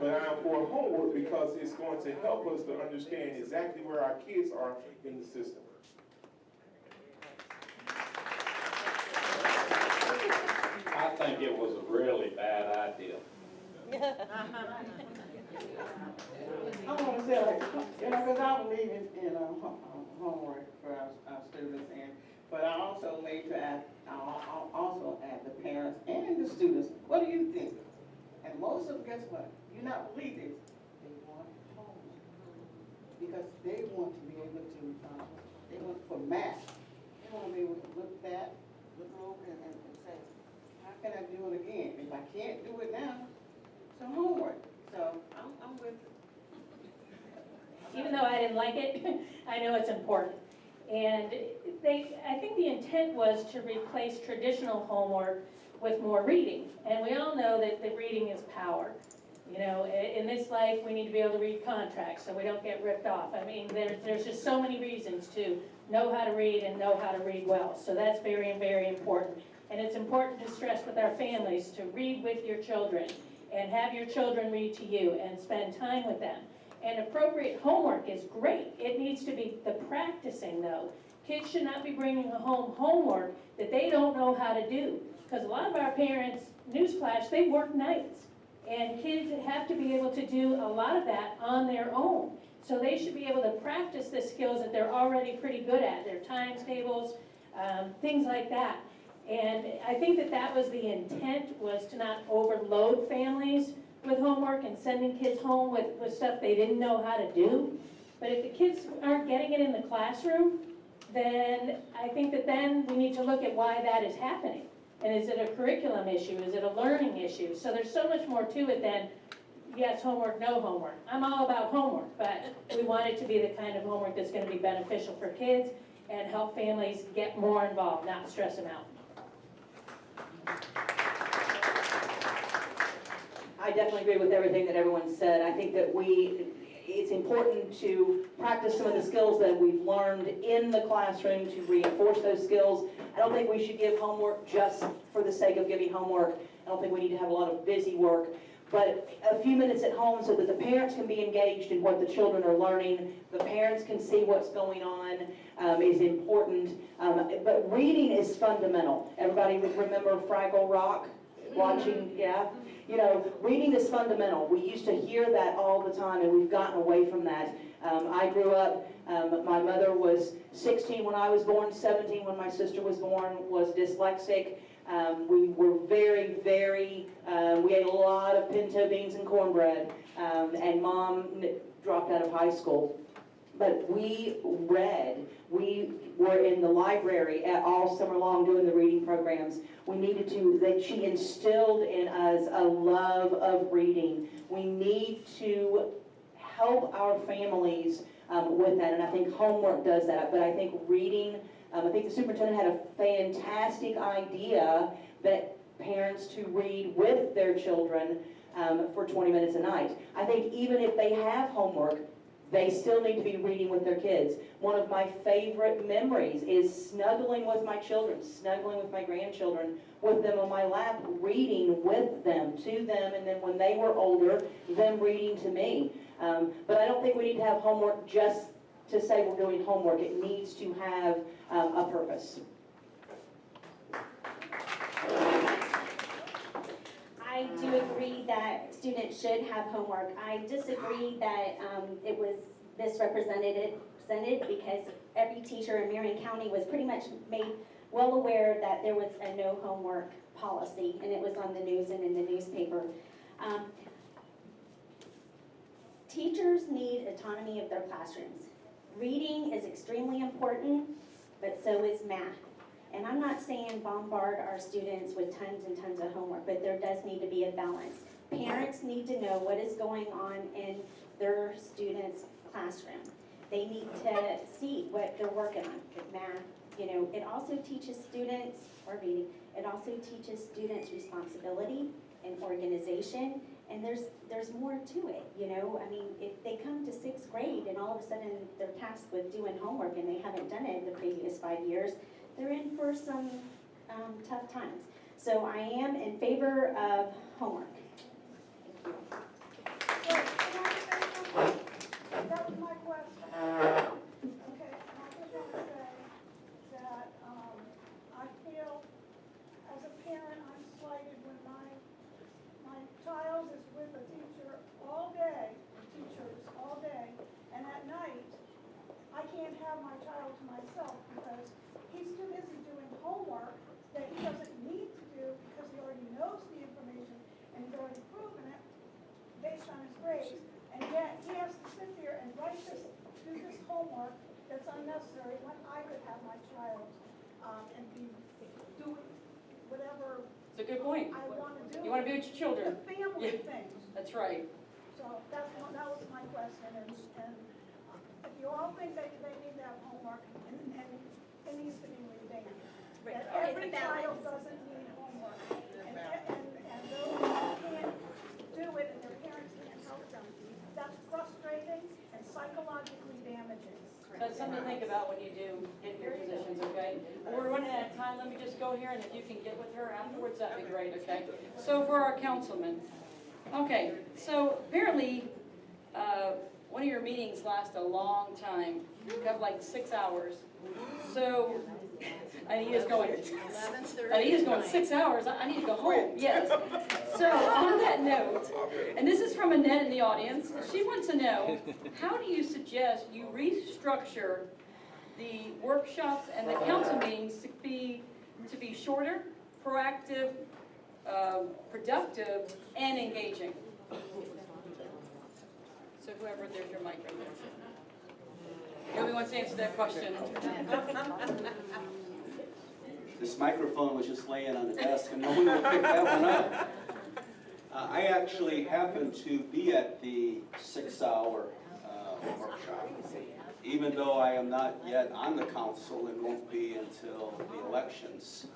Speaker 10: but I'm for homework because it's going to help us to understand exactly where our kids are in the system.
Speaker 9: I think it was a really bad idea.
Speaker 8: I want to say, because I believe in homework for our students, but I also ask the parents and the students, what do you think? And most of them, guess what? You not believe this. They want homework because they want to be able to. They want for math. They want to be able to look over and say, how can I do it again? If I can't do it now, so homework. So I'm with it.
Speaker 7: Even though I didn't like it, I know it's important. And I think the intent was to replace traditional homework with more reading. And we all know that reading is power. You know, in this life, we need to be able to read contracts so we don't get ripped off. I mean, there's just so many reasons to know how to read and know how to read well. So that's very, very important. And it's important to stress with our families to read with your children and have your children read to you and spend time with them. And appropriate homework is great. It needs to be the practicing, though. Kids should not be bringing home homework that they don't know how to do. Because a lot of our parents, newsflash, they work nights. And kids have to be able to do a lot of that on their own. So they should be able to practice the skills that they're already pretty good at, their times tables, things like that. And I think that was the intent, was to not overload families with homework and sending kids home with stuff they didn't know how to do. But if the kids aren't getting it in the classroom, then I think that then we need to look at why that is happening. And is it a curriculum issue? Is it a learning issue? So there's so much more to it than, yes, homework, no homework. I'm all about homework, but we want it to be the kind of homework that's going to be beneficial for kids and help families get more involved, not stress them out.
Speaker 6: I definitely agree with everything that everyone said. I think that it's important to practice some of the skills that we've learned in the classroom to reinforce those skills. I don't think we should give homework just for the sake of giving homework. I don't think we need to have a lot of busy work. But a few minutes at home so that the parents can be engaged in what the children are learning, the parents can see what's going on, is important. But reading is fundamental. Everybody would remember Fraggle Rock? Watching, yeah? You know, reading is fundamental. We used to hear that all the time, and we've gotten away from that. I grew up, my mother was 16 when I was born, 17 when my sister was born, was dyslexic. We were very, we ate a lot of pinto beans and cornbread, and Mom dropped out of high school. But we read. We were in the library all summer long doing the reading programs. We needed to, that she instilled in us a love of reading. We need to help our families with that, and I think homework does that. But I think reading, I think the superintendent had a fantastic idea that parents to read with their children for 20 minutes a night. I think even if they have homework, they still need to be reading with their kids. One of my favorite memories is snuggling with my children, snuggling with my grandchildren, with them on my lap, reading with them, to them, and then when they were older, them reading to me. But I don't think we need to have homework just to say we're doing homework. It needs to have a purpose.
Speaker 1: I do agree that students should have homework. I disagree that it was misrepresented because every teacher in Marion County was pretty much made well aware that there was a no homework policy, and it was on the news and in the newspaper. Teachers need autonomy of their classrooms. Reading is extremely important, but so is math. And I'm not saying bombard our students with tons and tons of homework, but there does need to be a balance. Parents need to know what is going on in their students' classroom. They need to see what they're working on with math. You know, it also teaches students, or reading, it also teaches students responsibility and organization, and there's more to it, you know? I mean, if they come to 6th grade and all of a sudden they're tasked with doing homework and they haven't done it in the previous 5 years, they're in for some tough times. So I am in favor of homework.
Speaker 16: That was my question. Okay, and I just want to say that I feel, as a parent, I'm slighted when my child is with a teacher all day, teachers all day, and at night, I can't have my child to myself because he's too busy doing homework that he doesn't need to do because he already knows the information and he's already proven it based on his grades. And yet he has to sit there and do this homework that's unnecessary when I could have my child and be doing whatever
Speaker 3: It's a good point.
Speaker 16: I want to do.
Speaker 3: You want to be with your children.
Speaker 16: The family things.
Speaker 3: That's right.
Speaker 16: So that was my question. And if you all think that they need to have homework, and it needs to be revamped.
Speaker 1: Right.
Speaker 16: That
Speaker 1: Okay,
Speaker 16: every
Speaker 1: the balance.
Speaker 16: child doesn't need homework. And those who can't do it and their parents can't help them, that's frustrating and psychologically damaging.
Speaker 3: That's something to think about when you do get in your positions, okay? We're running out of time, let me just go here, and if you can get with her afterwards, that'd be great, okay? So for our councilman, okay, so apparently, one of your meetings last a long time. You have like 6 hours. So, and he is going, and he is going 6 hours, I need to go home, yes. So on that note, and this is from Annette in the audience, she wants to know, how do you suggest you restructure the workshops and the council meetings to be shorter, proactive, productive, and engaging? So whoever, there's your mic right there. Nobody wants to answer that question.
Speaker 15: This microphone was just laying on the desk and no one will pick that one up. I actually happened to be at the 6-hour workshop. Even though I am not yet on the council and won't be until the elections,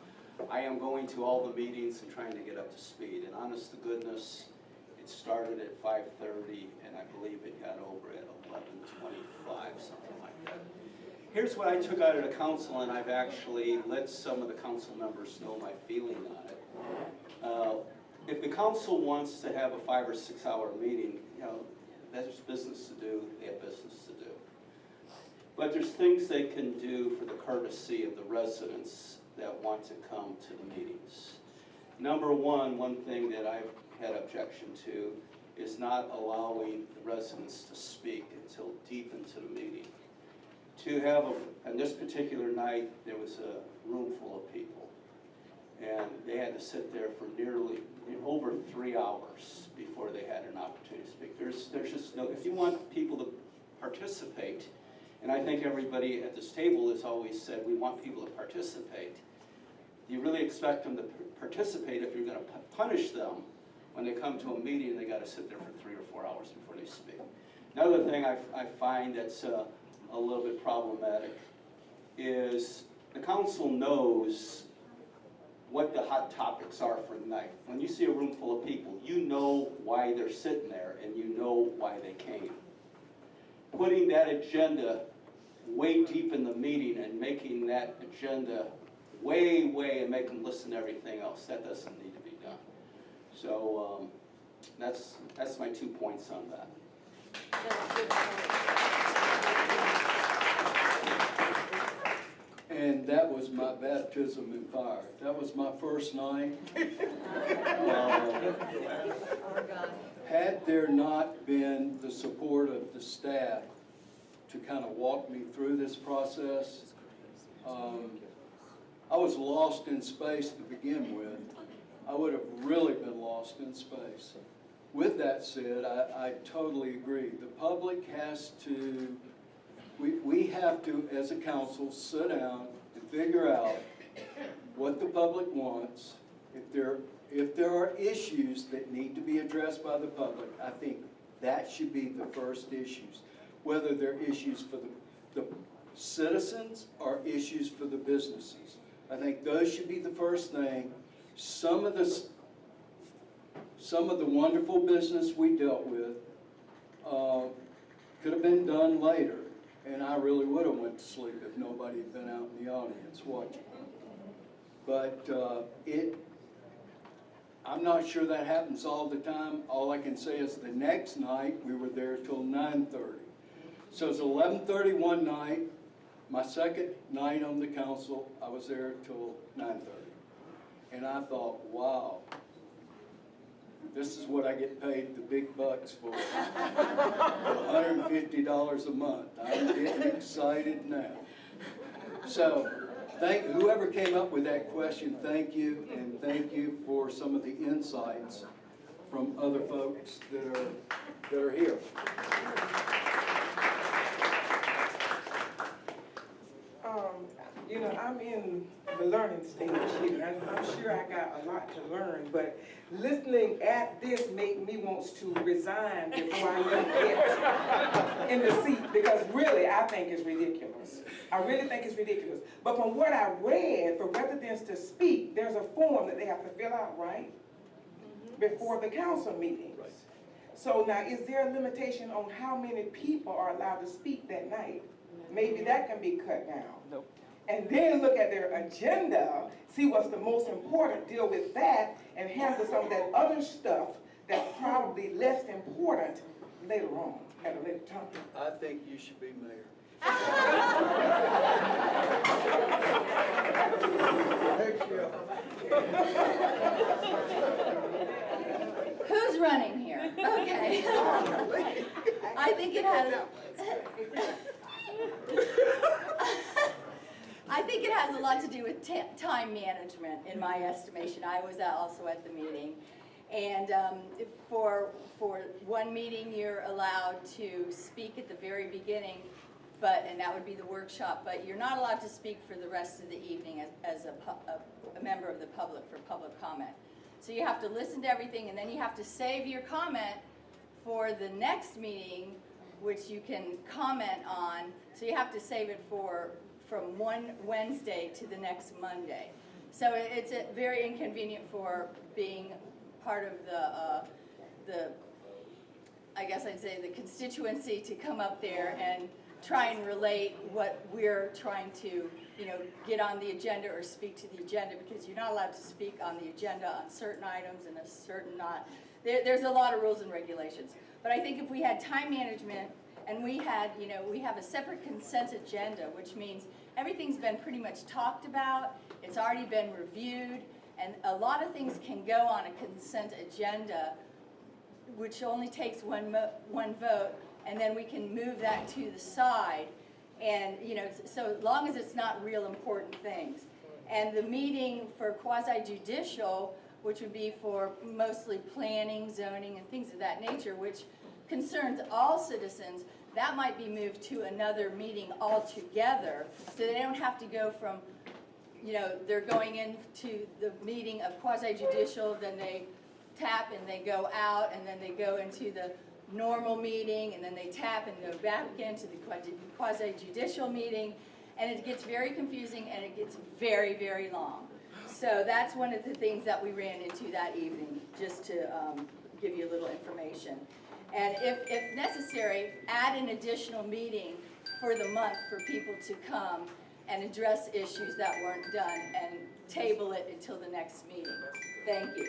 Speaker 15: I am going to all the meetings and trying to get up to speed. And honest to goodness, it started at 5:30 and I believe it got over at 11:25, something like that. Here's what I took out of the council, and I've actually let some of the council members know my feeling on it. If the council wants to have a 5 or 6 hour meeting, you know, there's business to do, they have business to do. But there's things they can do for the courtesy of the residents that want to come to the meetings. Number one thing that I've had objection to is not allowing the residents to speak until deep into the meeting. To have, on this particular night, there was a room full of people. And they had to sit there for nearly, over 3 hours before they had an opportunity to speak. There's just no, if you want people to participate, and I think everybody at this table has always said we want people to participate, do you really expect them to participate if you're going to punish them when they come to a meeting and they got to sit there for 3 or 4 hours before they speak? Another thing I find that's a little bit problematic is the council knows what the hot topics are for the night. When you see a room full of people, you know why they're sitting there and you know why they came. Putting that agenda way deep in the meeting and making that agenda way, and make them listen to everything else, that doesn't need to be done. So that's my 2 points on that.
Speaker 11: And that was my baptism in fire. That was my first night. Had there not been the support of the staff to kind of walk me through this process, I was lost in space to begin with. I would have really been lost in space. With that said, I totally agree. The public has to, we have to, as a council, sit down and figure out what the public wants. If there are issues that need to be addressed by the public, I think that should be the first issues. Whether they're issues for the citizens or issues for the businesses. I think those should be the first thing. Some of the wonderful business we dealt with could have been done later, and I really would have went to sleep if nobody had been out in the audience watching. But I'm not sure that happens all the time. All I can say is the next night we were there till 9:30. So it's 11:30 one night. My second night on the council, I was there till 9:30. And I thought, wow, this is what I get paid the big bucks for. $150 a month. I'm getting excited now. So, whoever came up with that question, thank you, and thank you for some of the insights from other folks that are here.
Speaker 14: You know, I'm in the learning stage here, and I'm sure I got a lot to learn, but listening at this make me want to resign before I even get in the seat, because really, I think it's ridiculous. I really think it's ridiculous. But from what I read, for residents to speak, there's a form that they have to fill out, right? Before the council meetings. So now, is there a limitation on how many people are allowed to speak that night? Maybe that can be cut down.
Speaker 5: Nope.
Speaker 14: And then look at their agenda, see what's the most important, deal with that, and handle some of that other stuff that's probably less important later on, at a later time.
Speaker 11: I think you should be mayor.
Speaker 12: Who's running here? Okay. I think it has. I think it has a lot to do with time management, in my estimation. I was also at the meeting. And for one meeting, you're allowed to speak at the very beginning, and that would be the workshop, but you're not allowed to speak for the rest of the evening as a member of the public for public comment. So you have to listen to everything, and then you have to save your comment for the next meeting, which you can comment on. So you have to save it from one Wednesday to the next Monday. So it's very inconvenient for being part of the I guess I'd say the constituency to come up there and try and relate what we're trying to, get on the agenda or speak to the agenda, because you're not allowed to speak on the agenda on certain items and a certain not. There's a lot of rules and regulations. But I think if we had time management and we had, we have a separate consent agenda, which means everything's been pretty much talked about, it's already been reviewed, and a lot of things can go on a consent agenda, which only takes one vote, and then we can move that to the side. And, so long as it's not real important things. And the meeting for quasi-judicial, which would be for mostly planning, zoning, and things of that nature, which concerns all citizens, that might be moved to another meeting altogether, so they don't have to go from, they're going into the meeting of quasi-judicial, then they tap and they go out, and then they go into the normal meeting, and then they tap and go back into the quasi-judicial meeting, and it gets very confusing and it gets very, very long. So that's one of the things that we ran into that evening, just to give you a little information. And if necessary, add an additional meeting for the month for people to come and address issues that weren't done, and table it until the next meeting. Thank you.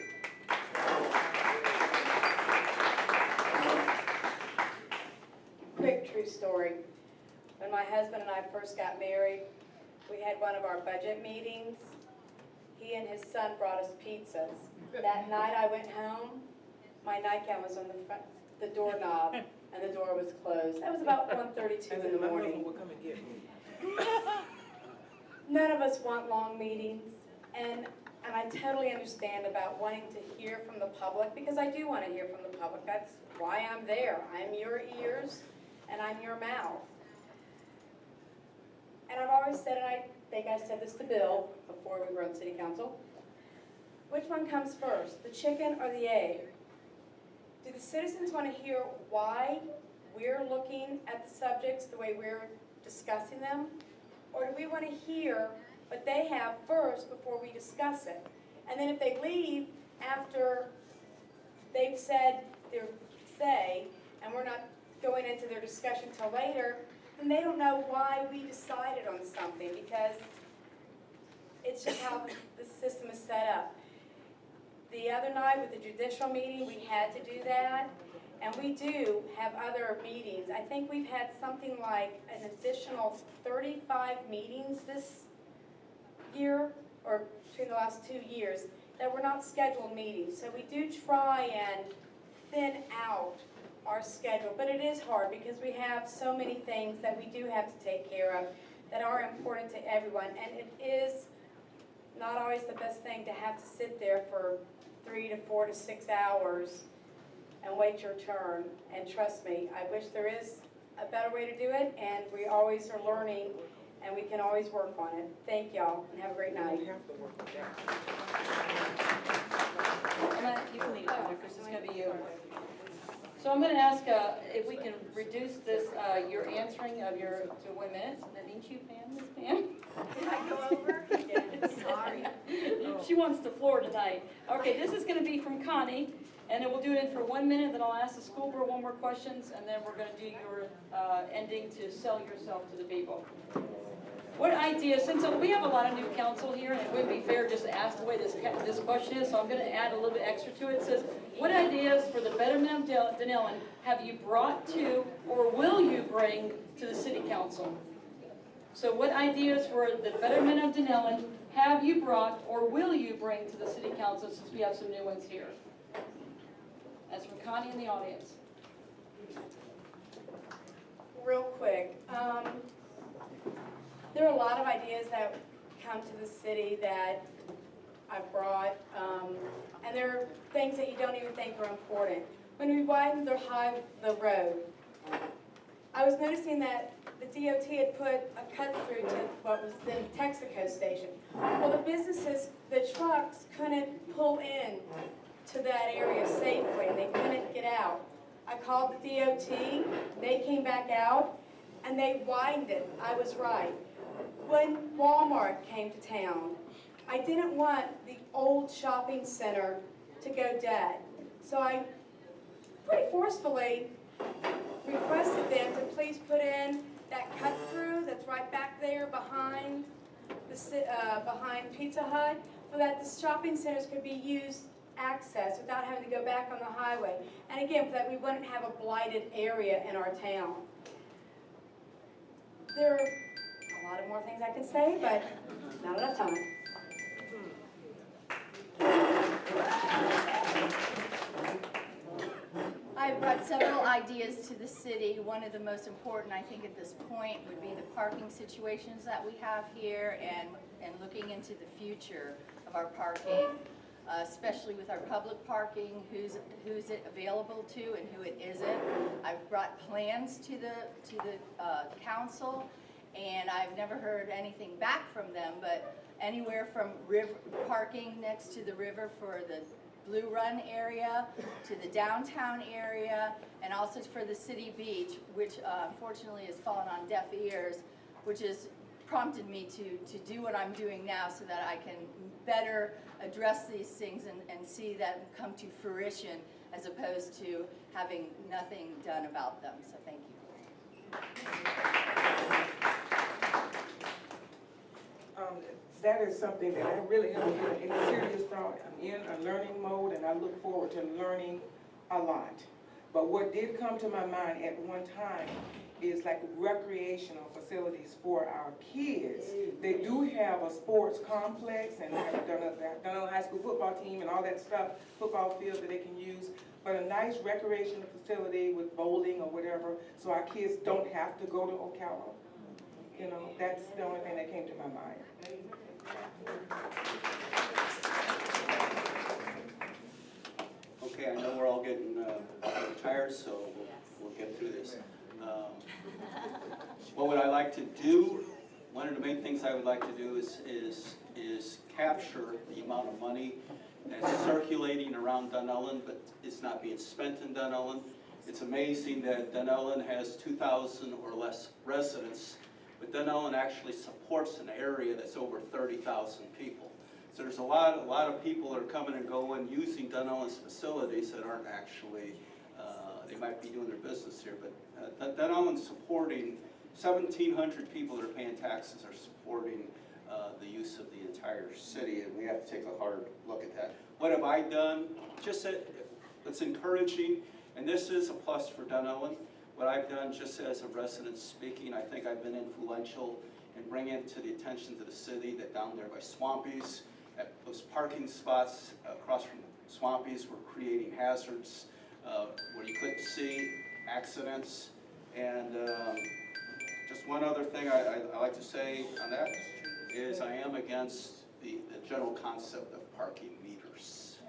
Speaker 13: Quick true story. When my husband and I first got married, we had one of our budget meetings. He and his son brought us pizzas. That night I went home, my nightgown was on the doorknob, and the door was closed. That was about 1:32 in the morning.
Speaker 14: Will come and get me.
Speaker 13: None of us want long meetings, and I totally understand about wanting to hear from the public, because I do want to hear from the public. That's why I'm there. I'm your ears, and I'm your mouth. And I've always said, and I think I said this to Bill before we were on city council, which one comes first, the chicken or the egg? Do the citizens want to hear why we're looking at the subjects the way we're discussing them? Or do we want to hear what they have first before we discuss it? And then if they leave after they've said their say, and we're not going into their discussion till later, then they don't know why we decided on something, because it's just how the system is set up. The other night with the judicial meeting, we had to do that, and we do have other meetings. I think we've had something like an additional 35 meetings this year, or between the last 2 years, that were not scheduled meetings. So we do try and thin out our schedule, but it is hard because we have so many things that we do have to take care of that are important to everyone, and it is not always the best thing to have to sit there for 3 to 4 to 6 hours and wait your turn. And trust me, I wish there is a better way to do it, and we always are learning and we can always work on it. Thank y'all, and have a great night.
Speaker 3: You can leave it, Chris, it's gonna be you. So I'm gonna ask if we can reduce this, your answering of your, to 1 minute. That ain't you, Pam, Miss Pam?
Speaker 12: Did I go over? Sorry.
Speaker 3: She wants the floor tonight. Okay, this is gonna be from Connie, and then we'll do it for 1 minute, then I'll ask the school board one more questions, and then we're gonna do your ending to sell yourself to the people. What idea, since we have a lot of new council here, and it wouldn't be fair just to ask the way this question is, so I'm gonna add a little bit extra to it. It says, what ideas for the betterment of Dunellen have you brought to, or will you bring to the city council? So what ideas for the betterment of Dunellen have you brought, or will you bring to the city council, since we have some new ones here? That's from Connie in the audience.
Speaker 13: Real quick, there are a lot of ideas that come to the city that I've brought, and there are things that you don't even think are important. When we widened the road, I was noticing that the DOT had put a cut through to what was then Texaco Station. Well, the businesses, the trucks couldn't pull in to that area safely, and they couldn't get out. I called the DOT, they came back out, and they widened it. I was right. When Walmart came to town, I didn't want the old shopping center to go dead. So I pretty forcefully requested them to please put in that cut through that's right back there behind behind Pizza Hut, so that the shopping centers could be used access without having to go back on the highway. And again, so that we wouldn't have a blighted area in our town. There are a lot of more things I could say, but not enough time.
Speaker 12: I've brought several ideas to the city. One of the most important, I think, at this point would be the parking situations that we have here and looking into the future of our parking, especially with our public parking, who's it available to and who it isn't. I've brought plans to the council, and I've never heard anything back from them, but anywhere from river parking next to the river for the Blue Run area to the downtown area, and also for the city beach, which unfortunately has fallen on deaf ears, which has prompted me to do what I'm doing now so that I can better address these things and see them come to fruition as opposed to having nothing done about them. So thank you.
Speaker 14: That is something that I really have in serious thought. I'm in a learning mode, and I look forward to learning a lot. But what did come to my mind at one time is like recreational facilities for our kids. They do have a sports complex, and they have done a high school football team and all that stuff, football field that they can use. But a nice recreational facility with bowling or whatever, so our kids don't have to go to Ocala. You know, that's the only thing that came to my mind.
Speaker 15: Okay, I know we're all getting tired, so we'll get through this. What would I like to do? One of the main things I would like to do is capture the amount of money that's circulating around Dunellen, but it's not being spent in Dunellen. It's amazing that Dunellen has 2,000 or less residents, but Dunellen actually supports an area that's over 30,000 people. So there's a lot of people that are coming and going using Dunellen's facilities that aren't actually, they might be doing their business here, but Dunellen's supporting 1,700 people that are paying taxes are supporting the use of the entire city, and we have to take a hard look at that. What have I done? Just it's encouraging, and this is a plus for Dunellen. What I've done just as a resident speaking, I think I've been influential in bringing to the attention to the city that down there by Swampy's, at those parking spots across from Swampy's were creating hazards where you couldn't see, accidents. And just one other thing I like to say on that is I am against the general concept of parking meters.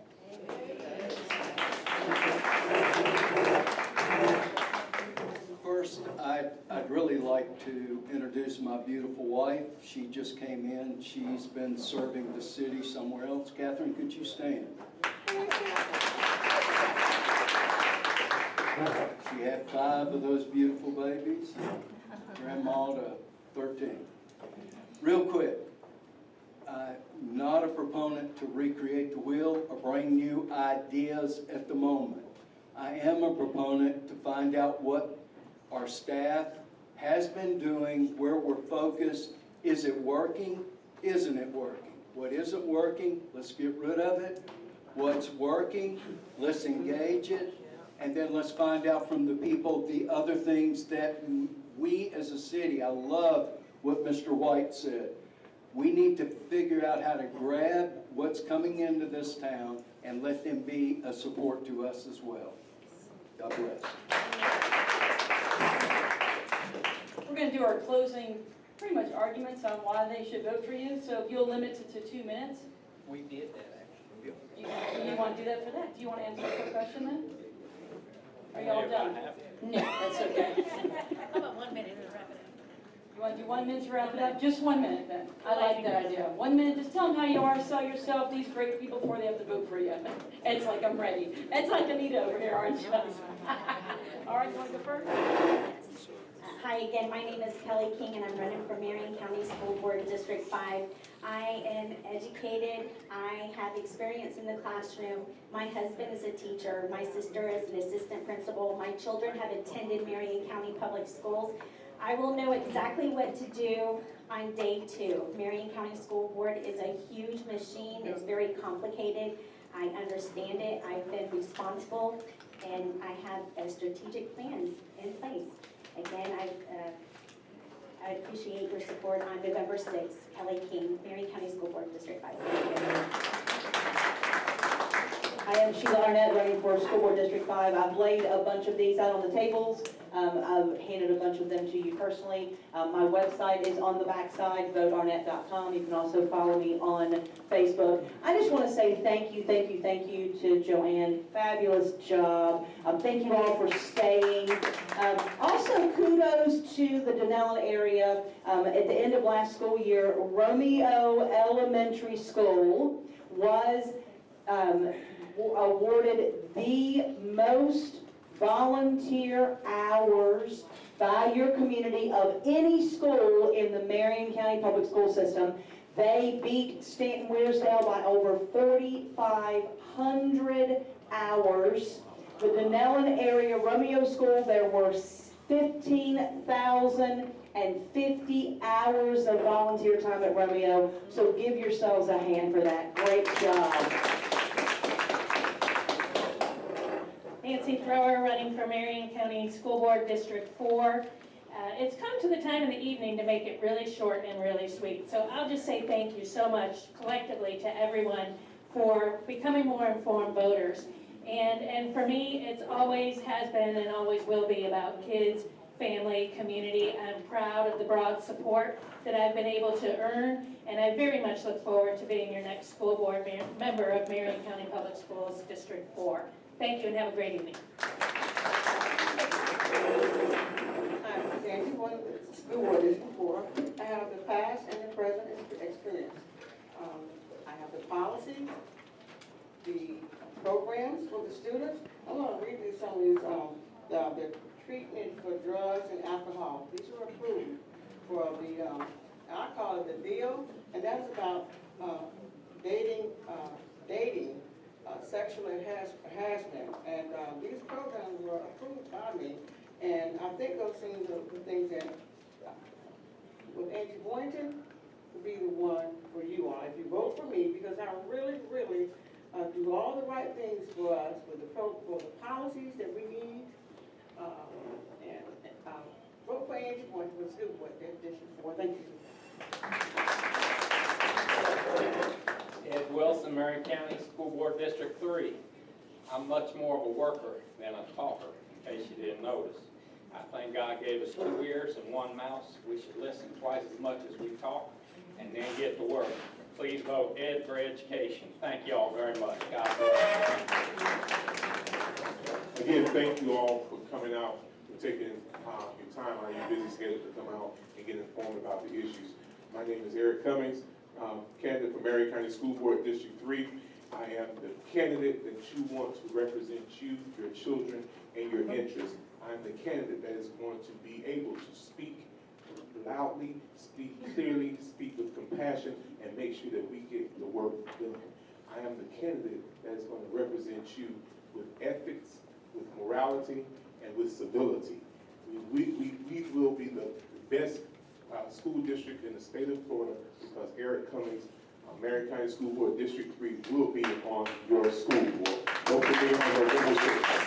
Speaker 11: First, I'd really like like to introduce my beautiful wife. She just came in. She's been serving the city somewhere else. Catherine, could you stand? She had 5 of those beautiful babies. Grandma to 13. Real quick, I'm not a proponent to recreate the wheel or bring new ideas at the moment. I am a proponent to find out what our staff has been doing, where we're focused. Is it working? Isn't it working? What isn't working, let's get rid of it. What's working, let's engage it. And then let's find out from the people the other things that we as a city, I love what Mr. White said. We need to figure out how to grab what's coming into this town and let them be a support to us as well. God bless.
Speaker 3: We're going to do our closing, pretty much arguments on why they should vote for you. So if you'll limit it to 2 minutes.
Speaker 5: We did that, actually.
Speaker 3: You want to do that for that? Do you want to answer the question then? Are you all done? No, that's okay.
Speaker 7: How about 1 minute to wrap it up?
Speaker 3: You want to do 1 minute to wrap it up? Just 1 minute then. I like that idea. 1 minute, just tell them how you are, sell yourself, these great people before they have to vote for you. It's like I'm ready. It's like Anita over here, aren't you? All right, you want to go first?
Speaker 1: Hi again, my name is Kelly King and I'm running for Marion County School Board District 5. I am educated, I have experience in the classroom. My husband is a teacher, my sister is an assistant principal. My children have attended Marion County Public Schools. I will know exactly what to do on day 2. Marion County School Board is a huge machine, it's very complicated. I understand it, I've been responsible, and I have a strategic plan in place. Again, I appreciate your support on November 6th. Kelly King, Marion County School Board, District 5.
Speaker 3: I am Sheila Arnett, running for School Board District 5. I've laid a bunch of these out on the tables. I've handed a bunch of them to you personally. My website is on the back side, votearnett.com. You can also follow me on Facebook. I just want to say thank you to Joanne. Fabulous job. Thank you all for staying. Also, kudos to the Dunellen area. At the end of last school year, Romeo Elementary School was awarded the most volunteer hours by your community of any school in the Marion County Public School System. They beat Stanton-Wearsdale by over 4,500 hours. The Dunellen area Romeo School, there were 15,050 hours of volunteer time at Romeo. So give yourselves a hand for that. Great job.
Speaker 7: Nancy Thrower, running for Marion County School Board District 4. It's come to the time in the evening to make it really short and really sweet. So I'll just say thank you so much collectively to everyone for becoming more informed voters. And for me, it's always has been and always will be about kids, family, community. I'm proud of the broad support that I've been able to earn, and I very much look forward to being your next school board member of Marion County Public Schools District 4. Thank you and have a great evening.
Speaker 8: I'm Sandy, one of the school board district 4. I have the past and the present experience. I have the policy, the programs for the students. I'm going to read you some of these, the treatment for drugs and alcohol. These were approved for the, I call it the deal, and that's about dating sexual harassment. And these programs were approved by me, and I think those things are the things that, with Angie Boynton, will be the one for you all. If you vote for me, because I really, really do all the right things for us, for the policies that we need, and vote for Angie Boynton for the school board district 4. Thank you.
Speaker 9: Ed Wilson, Marion County School Board District 3. I'm much more of a worker than a talker, in case you didn't notice. I think God gave us 2 ears and 1 mouth. We should listen twice as much as we talk and then get to work. Please vote Ed for education. Thank you all very much. God bless.
Speaker 10: Again, thank you all for coming out for taking your time out of your busy schedule to come out and get informed about the issues. My name is Eric Cummings, candidate for Marion County School Board District 3. I am the candidate that you want to represent you, your children, and your interests. I'm the candidate that is going to be able to speak loudly, speak clearly, speak with compassion, and make sure that we get the work done. I am the candidate that is going to represent you with ethics, with morality, and with civility. We will be the best school district in the state of Florida because Eric Cummings, Marion County School Board District 3 will be on your school board. Don't forget on November 6th.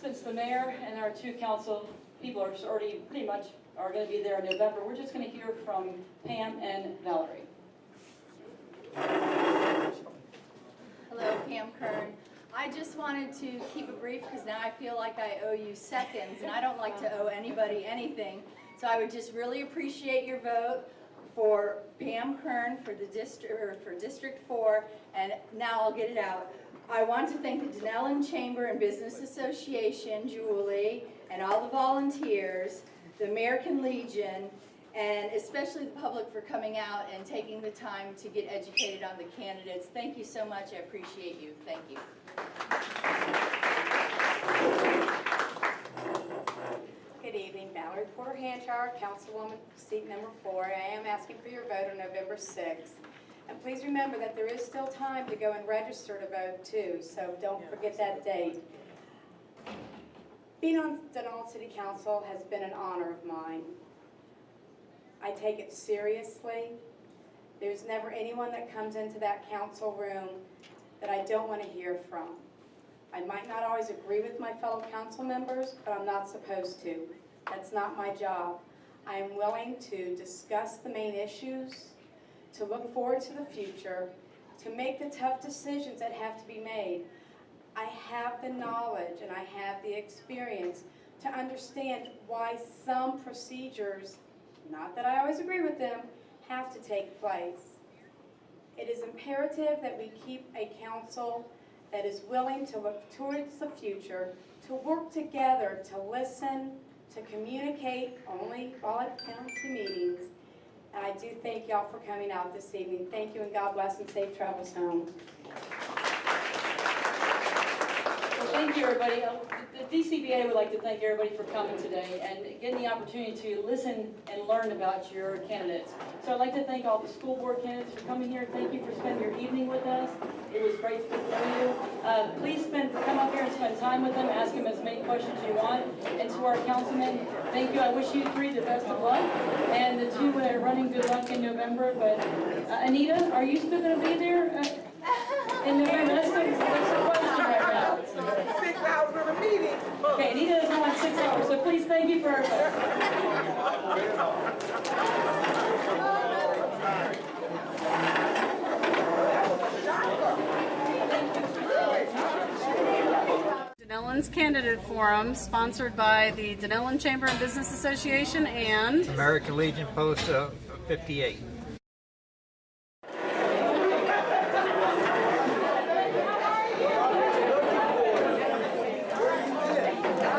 Speaker 3: Since the mayor and our two council people are already pretty much are going to be there in November, we're just going to hear from Pam and Valerie.
Speaker 12: Hello, Pam Kern. I just wanted to keep it brief because now I feel like I owe you seconds, and I don't like to owe anybody anything. So I would just really appreciate your vote for Pam Kern for the District 4, and now I'll get it out. I want to thank the Denellen Chamber and Business Association, Julie, and all the volunteers, the American Legion, and especially the public for coming out and taking the time to get educated on the candidates. Thank you so much. I appreciate you. Thank you.
Speaker 13: Good evening, Valerie Porter Hanchar, Councilwoman, seat number 4. I am asking for your vote on November 6th. And please remember that there is still time to go and register to vote too, so don't forget that date. Being on Denellen City Council has been an honor of mine. I take it seriously. There's never anyone that comes into that council room that I don't want to hear from. I might not always agree with my fellow council members, but I'm not supposed to. That's not my job. I am willing to discuss the main issues, to look forward to the future, to make the tough decisions that have to be made. I have the knowledge and I have the experience to understand why some procedures, not that I always agree with them, have to take place. It is imperative that we keep a council that is willing to look towards the future, to work together, to listen, to communicate only while at council meetings. And I do thank y'all for coming out this evening. Thank you, and God bless, and safe travels home.
Speaker 3: Well, thank you, everybody. The DCBA would like to thank everybody for coming today and getting the opportunity to listen and learn about your candidates. So I'd like to thank all the school board candidates for coming here. Thank you for spending your evening with us. It was great to get to know you. Please come up here and spend time with them. Ask them as many questions you want. And to our councilmen, thank you. I wish you 3 the best of luck. And the 2 that are running, good luck in November. But Anita, are you still going to be there in November? That's the question right now.
Speaker 14: 6 hours of a meeting.
Speaker 3: Okay, Anita doesn't want 6 hours, so please thank you for everybody.
Speaker 17: Denellen's Candidate Forum, sponsored by the Denellen Chamber and Business Association and
Speaker 5: American Legion Post 58.